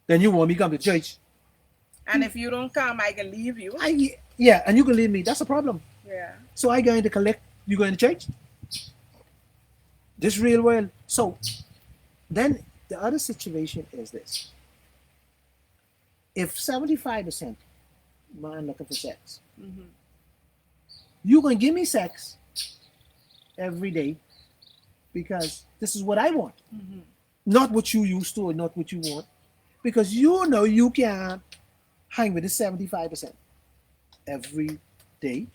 then you want me to come to church. And if you don't come, I can leave you. Yeah, and you can leave me. That's a problem. Yeah. So I going to collect. You going to church? This real world. So then the other situation is this: if 75% man looking for sex, you gonna give me sex every day because this is what I want, not what you used to or not what you want, because you know you can't hang with the 75% every day.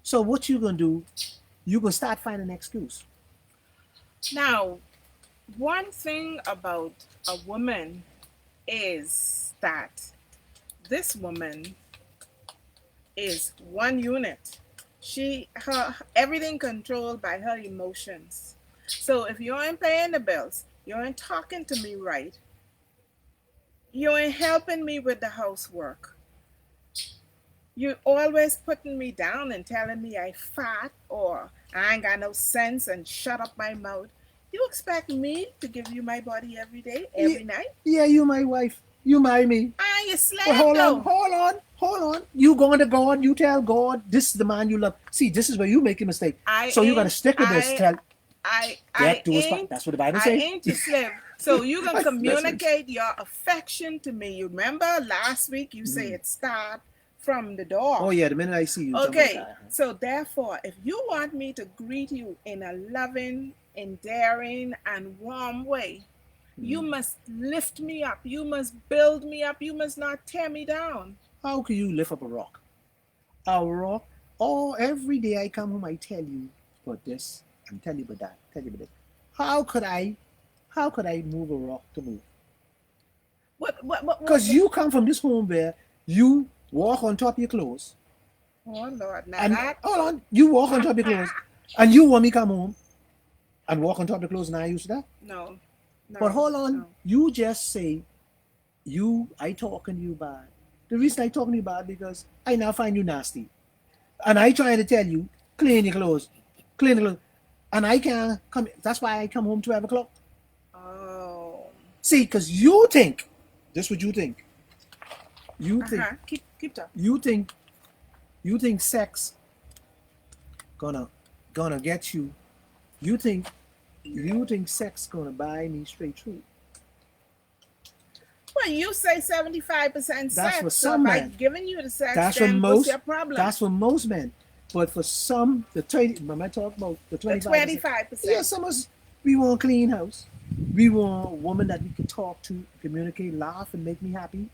So what you gonna do? You gonna start finding an excuse. Now, one thing about a woman is that this woman is one unit. Her everything controlled by her emotions. So if you ain't paying the bills, you ain't talking to me right, you ain't helping me with the housework, you always putting me down and telling me I fat or I ain't got no sense and shut up my mouth. You expect me to give you my body every day, every night? Yeah, you my wife. You marry me. Ah, you slave But hold though. on, hold on. You going to God, you tell God this is the man you love. See, this is where you make a mistake. So you gotta stick with this. Get to his part. That's what the Bible I says. ain't your slave. So you can communicate your affection to me. You remember last week you say it start from the door. Oh yeah, the minute I see you. Okay, so therefore, if you want me to greet you in a loving, endearing, and warm way, you must lift me up. You must build me up. You must not tear me down. How can you lift up a rock? A rock. Oh, every day I come home, I tell you about this and tell you about that. Tell you about this. How could I move a rock to move? What? Because you come from this home where you walk on top of your clothes. Oh Lord, now And that. hold on, you walk on top of your clothes, and you want me come home and walk on top of the clothes, and I used to that. No. But hold on, no. you just say I talking to you bad. The reason I talking to you bad because I now find you nasty, and I trying to tell you clean your clothes, and I can't come. That's why I come home 12 o'clock. Oh. See, because you think this is what you think. You think Keep talking. you think sex gonna get you. You think sex gonna buy me straight through. Well, you say 75% sex. That's for so some by men. giving you the sex, That's then for what's most. your problem? That's for most men. But for some, the 20. Remember I talked about the 25%. The 25%. Yeah, some of us we want a clean house. We want a woman that we can talk to, communicate, laugh, and make me happy.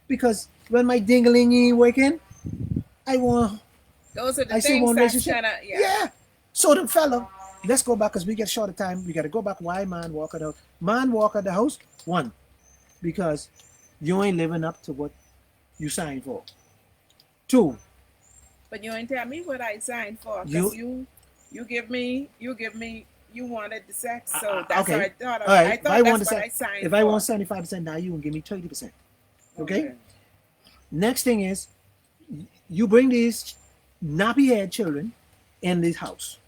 Because when my dingling ain't working, I want. Those are the I still things want that's relationship. gonna. Yeah. So the fella, let's go back because we get short of time. We got to go back. Why man walk out the house? Man walk out the house. One, because you ain't living up to what you signed for. Two. But you ain't tell me what I signed for. Because you give me, you wanted the sex. So that's okay. what I thought of. All right. I thought that's what I signed for. If I want 75%, now you can give me 30%. Okay? Next thing is, you bring these nappy head children in this house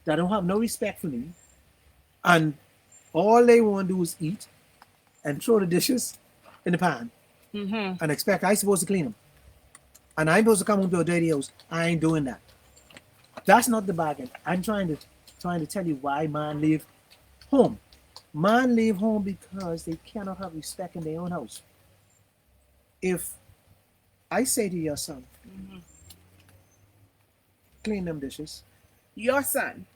that don't have no respect for me, and all they want to do is eat and throw the dishes in the pan and expect I supposed to clean them. And I'm supposed to come home to a dirty house. I ain't doing that. That's not the bargain. I'm trying to tell you why man leave home. Man leave home because they cannot have respect in their own house. If I say to your son, clean them dishes. Your son.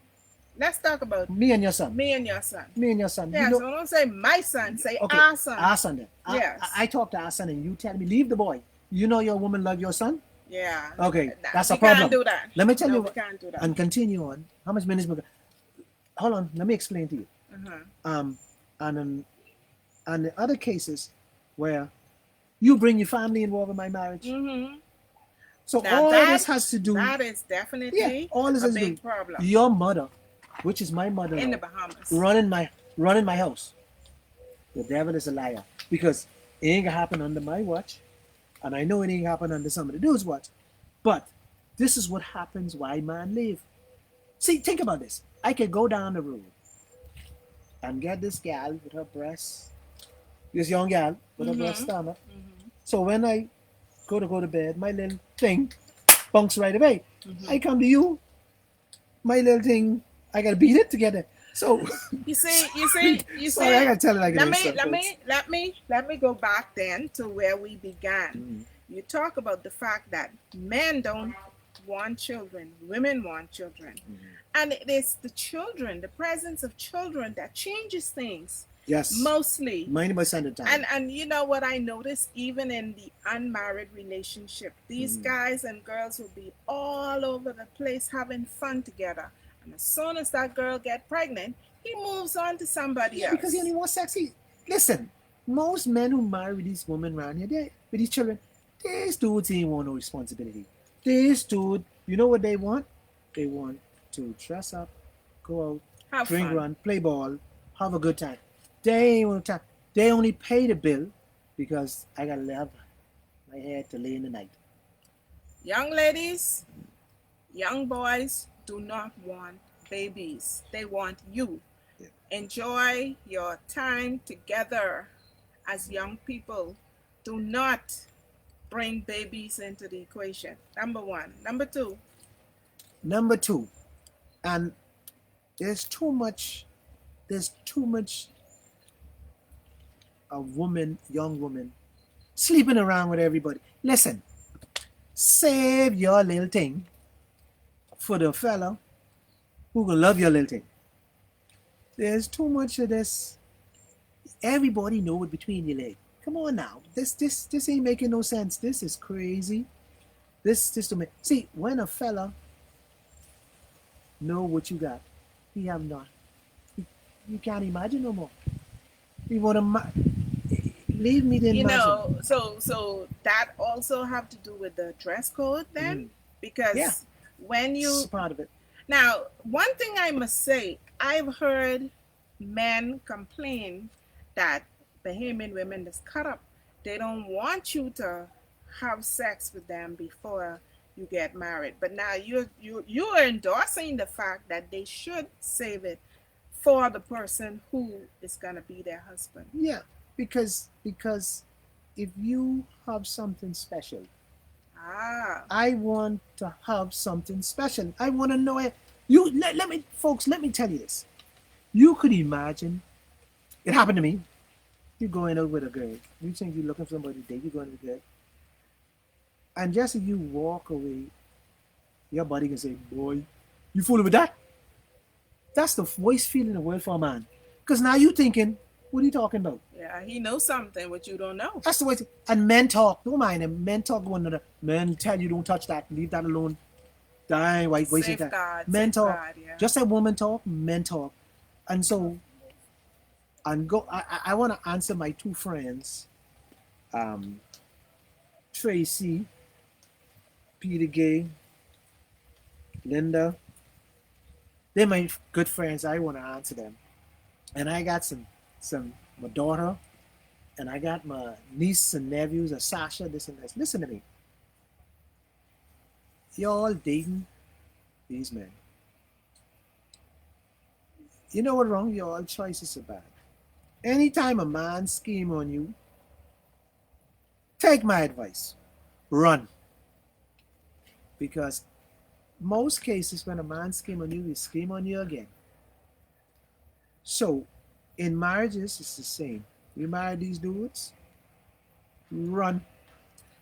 Let's talk about me and your son. Me and your son. Me and your son. Yeah, so don't say my son. Say our son. Our son then. Yes. I talk to our son and you tell me, leave the boy. You know your woman love your son? Yeah. Okay, that's a We can't problem. do that. Let me tell No, you we can't do that. and continue on. How much minutes we got? Hold on, let me explain to you. Uh-huh. Um, and and the other cases where you bring your family involved in my marriage. Mm-hmm. So Now all this has to do, that is yeah, definitely all this a has to do. big problem Your mother, which is my in the mother-in-law, Bahamas. running my house. The devil is a liar because it ain't gonna happen under my watch, and I know it ain't gonna happen under some of the dudes' watch. But this is what happens why man leave. See, think about this. I could go down the road and get this gal with her breasts, this young gal with her breast Mm-hmm. stomach. Mm-hmm. So when I go to bed, my little thing bunks right away. Mm-hmm. I come to you, my little thing, I gotta beat it together. So You see, you sorry, I see. gotta tell it like it Let is, me, so let folks. me, let me, let me go back then to where we began. Mm, You talk about the fact that men don't want children, women want children, mm. and it is the children, the presence of children, that changes things Yes, mostly. 90% of the time. And you know what I noticed, even in the unmarried relationship, these Mm. guys and girls will be all over the place having fun together. And as soon as that girl get pregnant, he moves on to somebody Yeah, else. because he only wants sexy. Listen, most men who marry these women around here, they with these children, these dudes ain't want no responsibility. These dudes, you know what they want? They want to dress up, go out, Have drink, fun. run, play ball, have a good time. They ain't want time. They only pay the bill because I gotta have my head to lay in the night. Young ladies, young boys do not want babies. They want you. Yeah. Enjoy your time together as young people. Do not bring babies into the equation. Number one. Number two. Number two, and there's too much. There's too much a woman, young woman, sleeping around with everybody. Listen, save your little thing for the fella who gonna love your little thing. There's too much of this. Everybody know it between your legs. Come on now. This ain't making no sense. This is crazy. This to me. See, when a fella know what you got, he have not. You can't imagine no more. You wanna leave me to You imagine. know, so that also have to do with the dress code then, Mm. Yeah, because when it's you part of it. now one thing I must say, I've heard men complain that Bahamian women just cut up. They don't want you to have sex with them before you get married. But now you're endorsing the fact that they should save it for the person who is gonna be their husband. Yeah, because if you have something special, Ah. I want to have something special. I want to know it. You let me, folks. Let me tell you this. You could imagine. It happened to me. You're going out with a girl. You think you're looking for somebody to date. You're going with a girl, and just if you walk away, your body can say, "Boy, you fooling with that." That's the worst feeling in the world for a man. Because now you thinking, what are you talking about? Yeah, he knows something what you don't know. That's the way. And men talk. Don't mind them. Men talk one another. Men tell you don't touch that. Leave that alone. Die. Wait, wasting time. Safeguard, Men talk. safeguard, yeah. Just like women talk, men talk. And so, and go. I want to answer my two friends, Tracy, Peter Gay, Linda. They're my good friends. I want to answer them. And I got some my daughter, and I got my niece and nephews, Sasha, this and this. Listen to me. Y'all dating these men. You know what wrong? Y'all choices are bad. Anytime a man scheme on you, take my advice. Run. Because most cases when a man scheme on you, he scheme on you again. So in marriages, it's the same. You marry these dudes, run.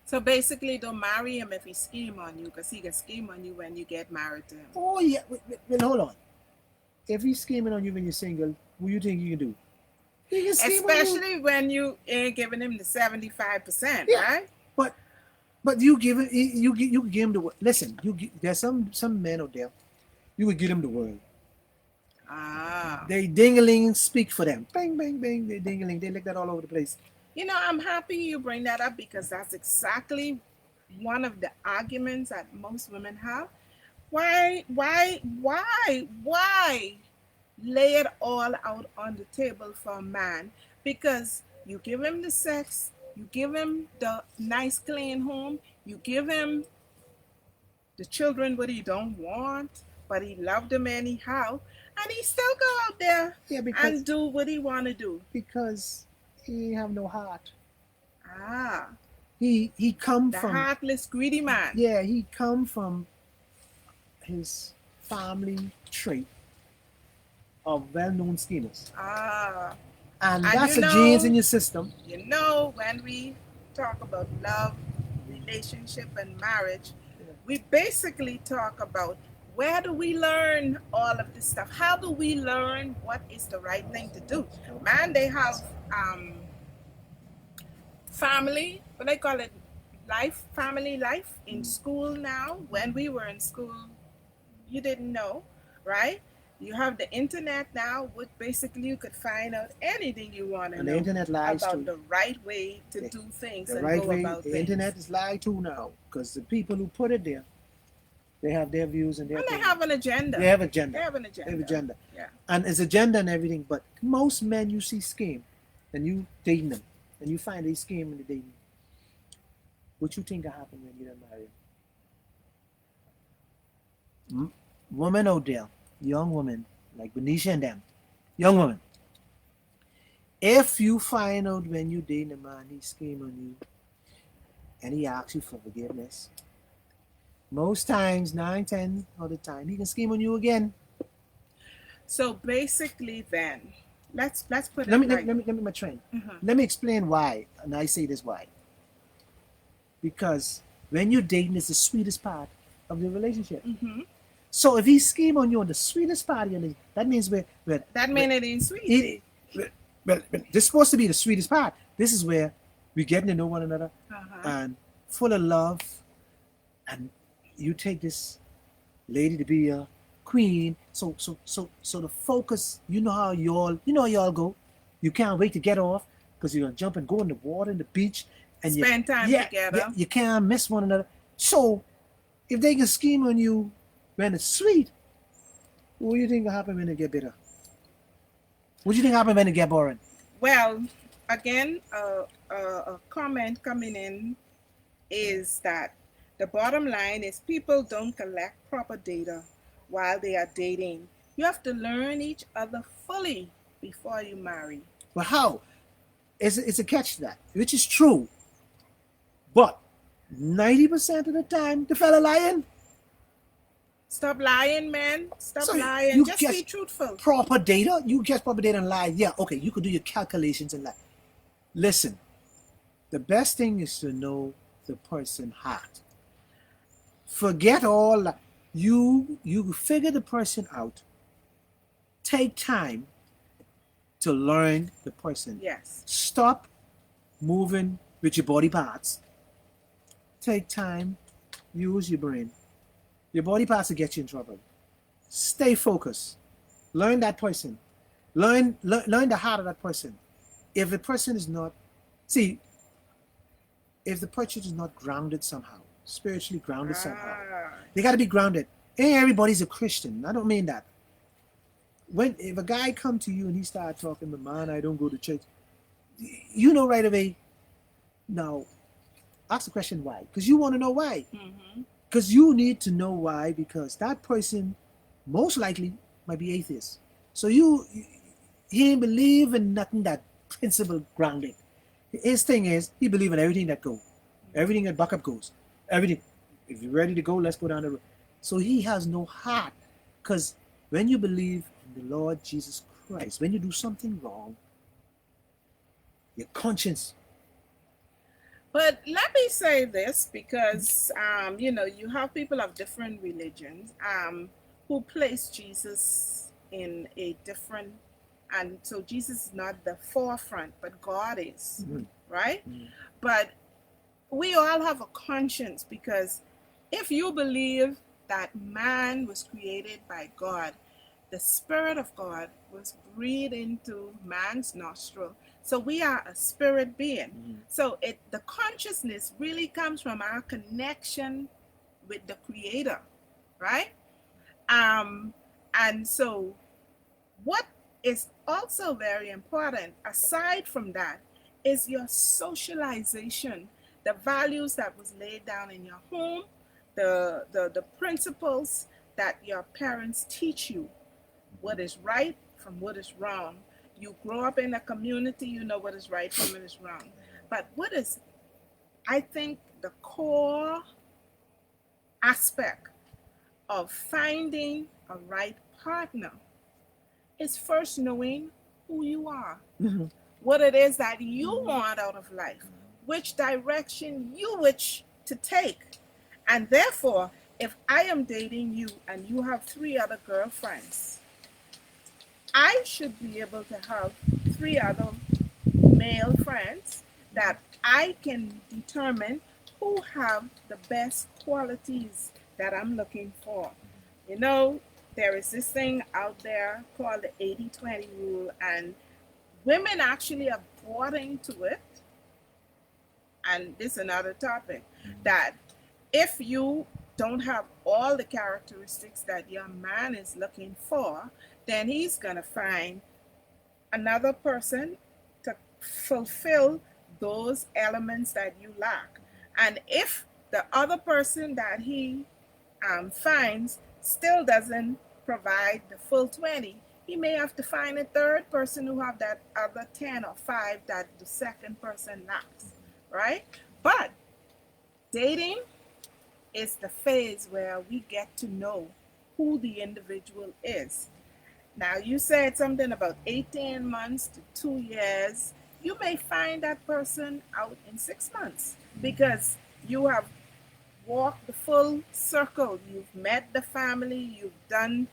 So basically, don't marry him if he scheme on you, because he can scheme on you when you get married to him. Oh yeah, wait, hold on. If he's scheming on you when you're single, what do you think you can do? He can scheme on you. Especially when you ain't giving him the 75%, Yeah. right? But But you give him, you give him the world. Listen, there's some men out there. You would give them the world. Ah. They dingling speak for them. Bang, bang, bang. They dingling. They like that all over the place. You know, I'm happy you bring that up because that's exactly one of the arguments that most women have. Why lay it all out on the table for a man? Because you give him the sex, you give him the nice clean home, you give him the children what he don't want, but he loved them anyhow, and he still go out there Yeah, and do what he want to do. because he have no heart. Ah, He come the from heartless, greedy man. yeah. He come from his family trait of well-known schemers, Ah, and and that's you a genes know, in your system. when we talk about love, relationship, and marriage, Yeah. we basically talk about where do we learn all of this stuff? How do we learn what is the right thing to do? Man, they have family, what I call it, family life in school now. When we were in school, you didn't know, right? You have the internet now, which basically you could find out anything you want to And the know internet lies about too. the right way to The- do things The and right go way. about The things. internet is lied to now because the people who put it there, they have their views and their And they opinions. have an agenda. They have agenda. They have an They agenda. have agenda. Yeah. And it's agenda and everything. But most men you see scheme, and you dating them, and you find they scheme in the dating. What you think will happen when you don't marry them? Woman out there, young woman, like Benicia and them, young woman. If you find out when you dating a man, he scheme on you, and he asks you for forgiveness, most times, 9, 10 of the time, he can scheme on you again. So basically, then let's put Let it me like. let me my train. Mhm. Let me explain why, and I say this why. Because when you're dating, it's the sweetest part of the relationship. Mhm. So if he scheme on you on the sweetest part of your relationship, that means That means it ain't sweet. this is supposed to be the sweetest part. This is where we're getting to know one another Uh-huh. and full of love, and you take this lady to be a queen. So the focus, you know how y'all go. You can't wait to get off because you're gonna jump and go in the water, in the beach, and Spend time together. you can't miss one another. So if they can scheme on you when it's sweet, what do you think will happen when it get bitter? What do you think happen when it get boring? Well, again, a comment coming in is that the bottom line is people don't collect proper data while they are dating. You have to learn each other fully before you marry. But how? It's a catch to that, which is true. But 90% of the time, the fella lying. Stop lying, man. Stop So lying. you Just get be truthful. proper data. You get proper data and lie. Yeah, okay, you could do your calculations and lie. Listen, the best thing is to know the person's heart. Forget all that. You figure the person out. Take time to learn the person. Yes. Stop moving with your body parts. Take time. Use your brain. Your body parts will get you in trouble. Stay focused. Learn that person. Learn the heart of that person. If the person is not, see, if the person is not grounded somehow, spiritually grounded somehow, they got to be grounded. Ain't everybody's a Christian. I don't mean that. If a guy come to you and he start talking, man, I don't go to church, you know right away. Now, ask the question why, because you want to know why. Mm-hmm. Because you need to know why, because that person most likely might be atheist. So he ain't believe in nothing that principle grounded. His thing is he believe in everything that go, everything that buck up goes, everything. If you're ready to go, let's go down the road. So he has no heart, because when you believe in the Lord Jesus Christ, when you do something wrong, your conscience. But let me say this because, you have people of different religions who place Jesus in a different, and so Jesus is not the forefront, but God is, Mhm. right? Mhm. But we all have a conscience, because if you believe that man was created by God, the Spirit of God was breathed into man's nostril. So we are a spirit being. So the consciousness really comes from our connection with the Creator, right? And so what is also very important, aside from that, is your socialization, the values that was laid down in your home, the principles that your parents teach you, what is right from what is wrong. You grow up in a community, you know what is right from what is wrong. But what is, I think, the core aspect of finding a right partner is first knowing who you are, what it is that you want out of life, which direction you wish to take. And therefore, if I am dating you and you have 3 other girlfriends, I should be able to have 3 other male friends that I can determine who have the best qualities that I'm looking for. You know, there is this thing out there called the 80-20 rule, and women actually are bought into it. And this is another topic, that if you don't have all the characteristics that your man is looking for, then he's going to find another person to fulfill those elements that you lack. And if the other person that he finds still doesn't provide the full 20, he may have to find a third person who have that other 10 or 5 that the second person lacks, right? But dating is the phase where we get to know who the individual is. Now, you said something about 18 months to 2 years. You may find that person out in 6 months because you have walked the full circle. You've met the family, you've done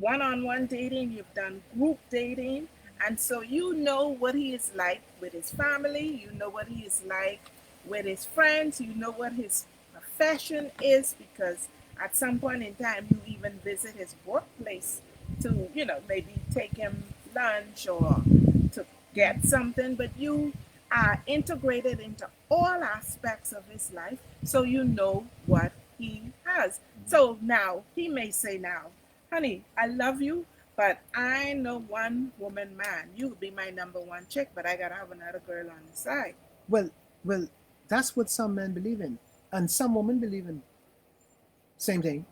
one-on-one dating, you've done group dating, and so you know what he is like with his family, you know what he is like with his friends, you know what his profession is, because at some point in time you even visit his workplace to, maybe take him lunch or to get something, but you are integrated into all aspects of his life, so you know what he has. So now he may say, now, honey, I love you, but I know one woman man. You could be my number one chick, but I gotta have another girl on the side. Well, well, that's what some men believe in, and some women believe in. Same thing.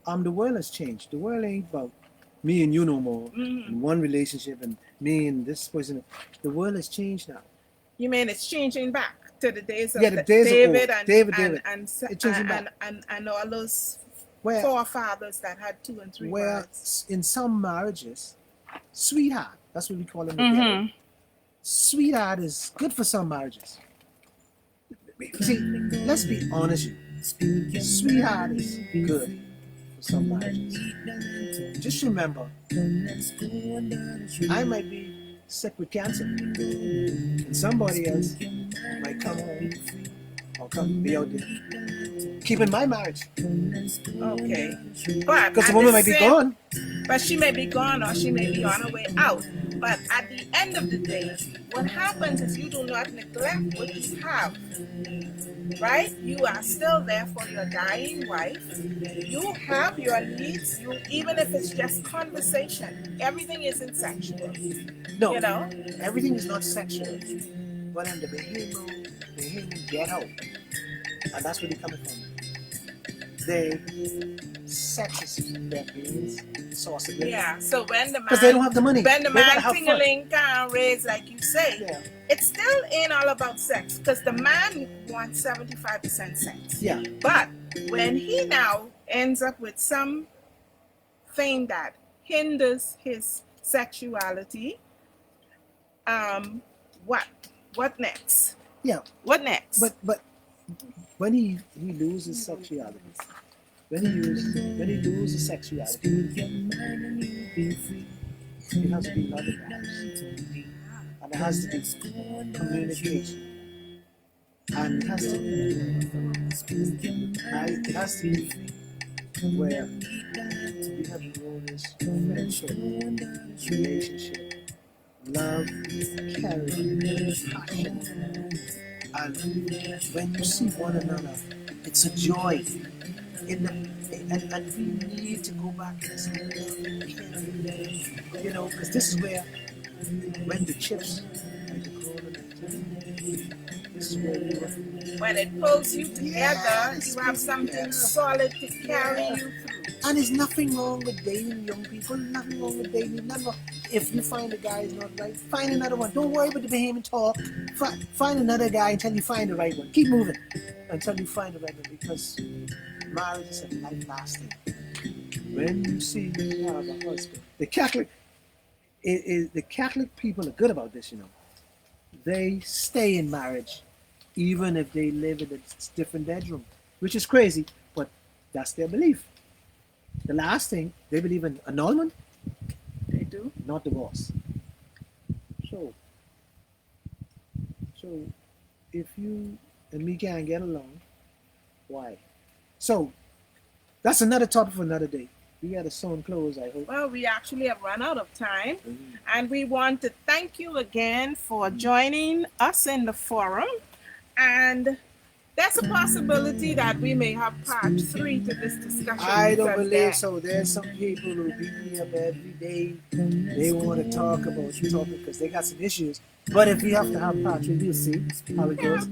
The world has changed. The world ain't about me and you no more in one relationship and me and this person. The world has changed now. You mean it's changing back to the days of the days David of and David. and, It's changing back. and all those Where forefathers that had 2 and 3 wives. in some marriages, sweetheart, that's what we call them. Sweetheart is good for some marriages. See, let's be honest here. Sweetheart is good for some marriages. Just remember, I might be sick with cancer, and somebody else might come home or come be out there keeping my marriage. Okay. But because the woman might be gone. But she may be gone or she may be on her way out. But at the end of the day, what happens is you do not neglect what you have. Right? You are still there for your dying wife. You have your needs, even if it's just conversation. Everything isn't sexual. No, everything is not sexual. But in the behavior get out. And that's where they're coming from. They sexist that means source of yeah. So when the man, because they don't have the money, when the man tingling can't raise like you say, it still ain't all about sex, because the man wants 75% sex. Yeah. But when he now ends up with something that hinders his sexuality, what next? Yeah. What next? But when he loses sexuality, when he loses sexuality, it has to be loving, and it has to be communication. And it has to be where we have grown this friendship, relationship, love, caring, passion. And when you see one another, it's a joy. In the, and we need to go back and say, you know, because this is where, when the chips and the corn and the this is where we were. When it pulls you together, Yes, you have something yeah. solid to carry Yeah. you through. And there's nothing wrong with dating young people. Nothing wrong with dating. Nothing wrong. If you find a guy is not right, find another one. Don't worry about the behaving talk. Find another guy until you find the right one. Keep moving until you find the right one, because marriage is a life lasting. When you see you have a husband, the Catholic people are good about this. You know, they stay in marriage even if they live in a different bedroom, which is crazy, but that's their belief. The last thing, they believe in annulment, They do. not divorce. So, so if you and me can't get along, why? So that's another topic for another day. We got to soon close, I hope. Well, we actually have run out of time, Mhm. and we want to thank you again for joining us in the forum. And there's a possibility that we may have part 3 to this discussion. I don't because believe so. There's some people who beat me up every day. They want to talk about the topic because they got some issues. But if we have to have part 3, we'll see how it goes.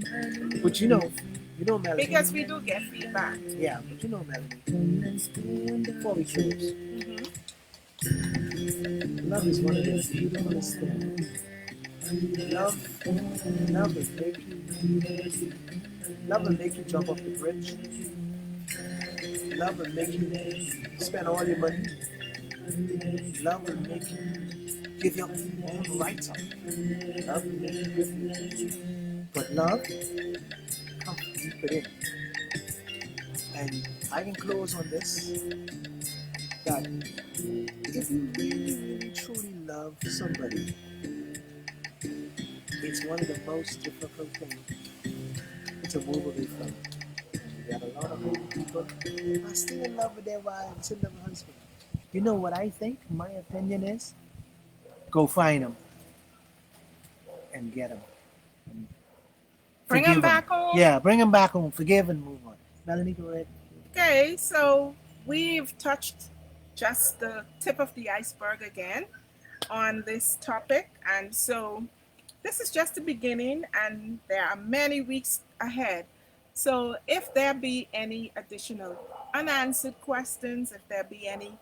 But you know Melanie. Because we do get feedback. Yeah, but you know Melanie. Before we close, love is one of the beautifulest things. Love will make you jump off the bridge. Love will make you spend all your money. Love will make you give your own rights up. Love will make you give. But love comes deep within. And I can close on this, that if you really, really, truly love somebody, it's one of the most difficult things to move away from. You got a lot of old people who are still in love with their wives, still in love with husbands. You know what I think? My opinion is, go find them and get them. Bring them back home. Yeah, bring them back home. Forgive and move on. Melanie, go ahead. Okay, so we've touched just the tip of the iceberg again on this topic. And so this is just the beginning, and there are many weeks ahead. So if there be any additional unanswered questions, if there be any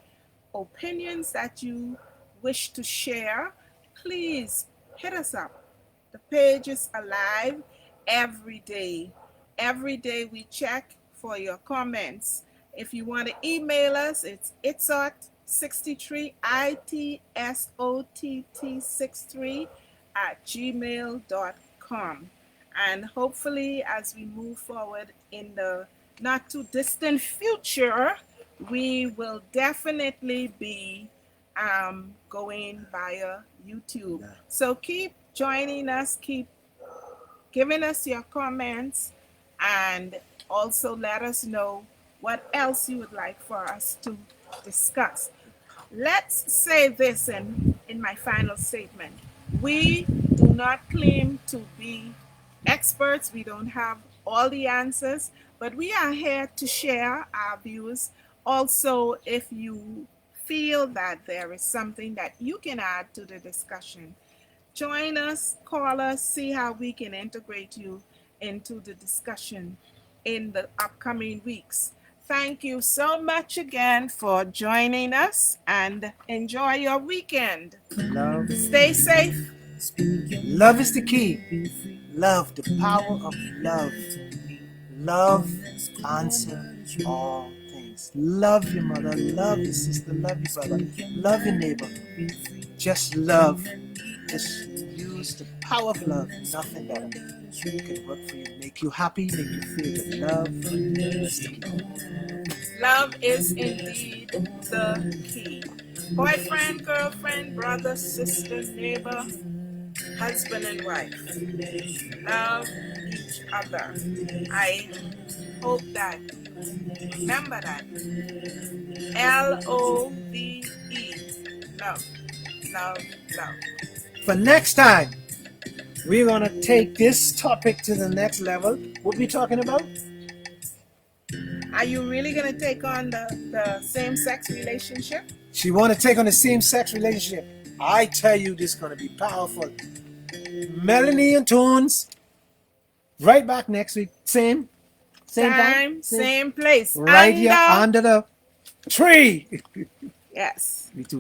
opinions that you wish to share, please hit us up. The page is alive every day. Every day we check for your comments. If you want to email us, it's itsot63, itsott63 at gmail.com. And hopefully, as we move forward in the not too distant future, we will definitely be going via YouTube. So keep joining us, keep giving us your comments, and also let us know what else you would like for us to discuss. Let's say this in my final statement. We do not claim to be experts. We don't have all the answers, but we are here to share our views. Also, if you feel that there is something that you can add to the discussion, join us, call us, see how we can integrate you into the discussion in the upcoming weeks. Thank you so much again for joining us, and enjoy your weekend. Love. Stay safe. Love is the key. Love, the power of love. Love answers all things. Love your mother, love your sister, love your brother, love your neighbor. Just love. Just use the power of love. Nothing better. It can work for you, make you happy, make you feel that love is the key. Love is indeed the key. Boyfriend, girlfriend, brother, sister, neighbor, husband and wife. Love each other. I hope that you remember that. LOVE. Love, love, love. For next time, we're going to take this topic to the next level. What we talking about? Are you really going to take on the same-sex relationship? She want to take on the same-sex relationship. I tell you, this is going to be powerful. Melanie and Tones, right back next week. Same Time, same place. right here under the tree. Yes. Me too.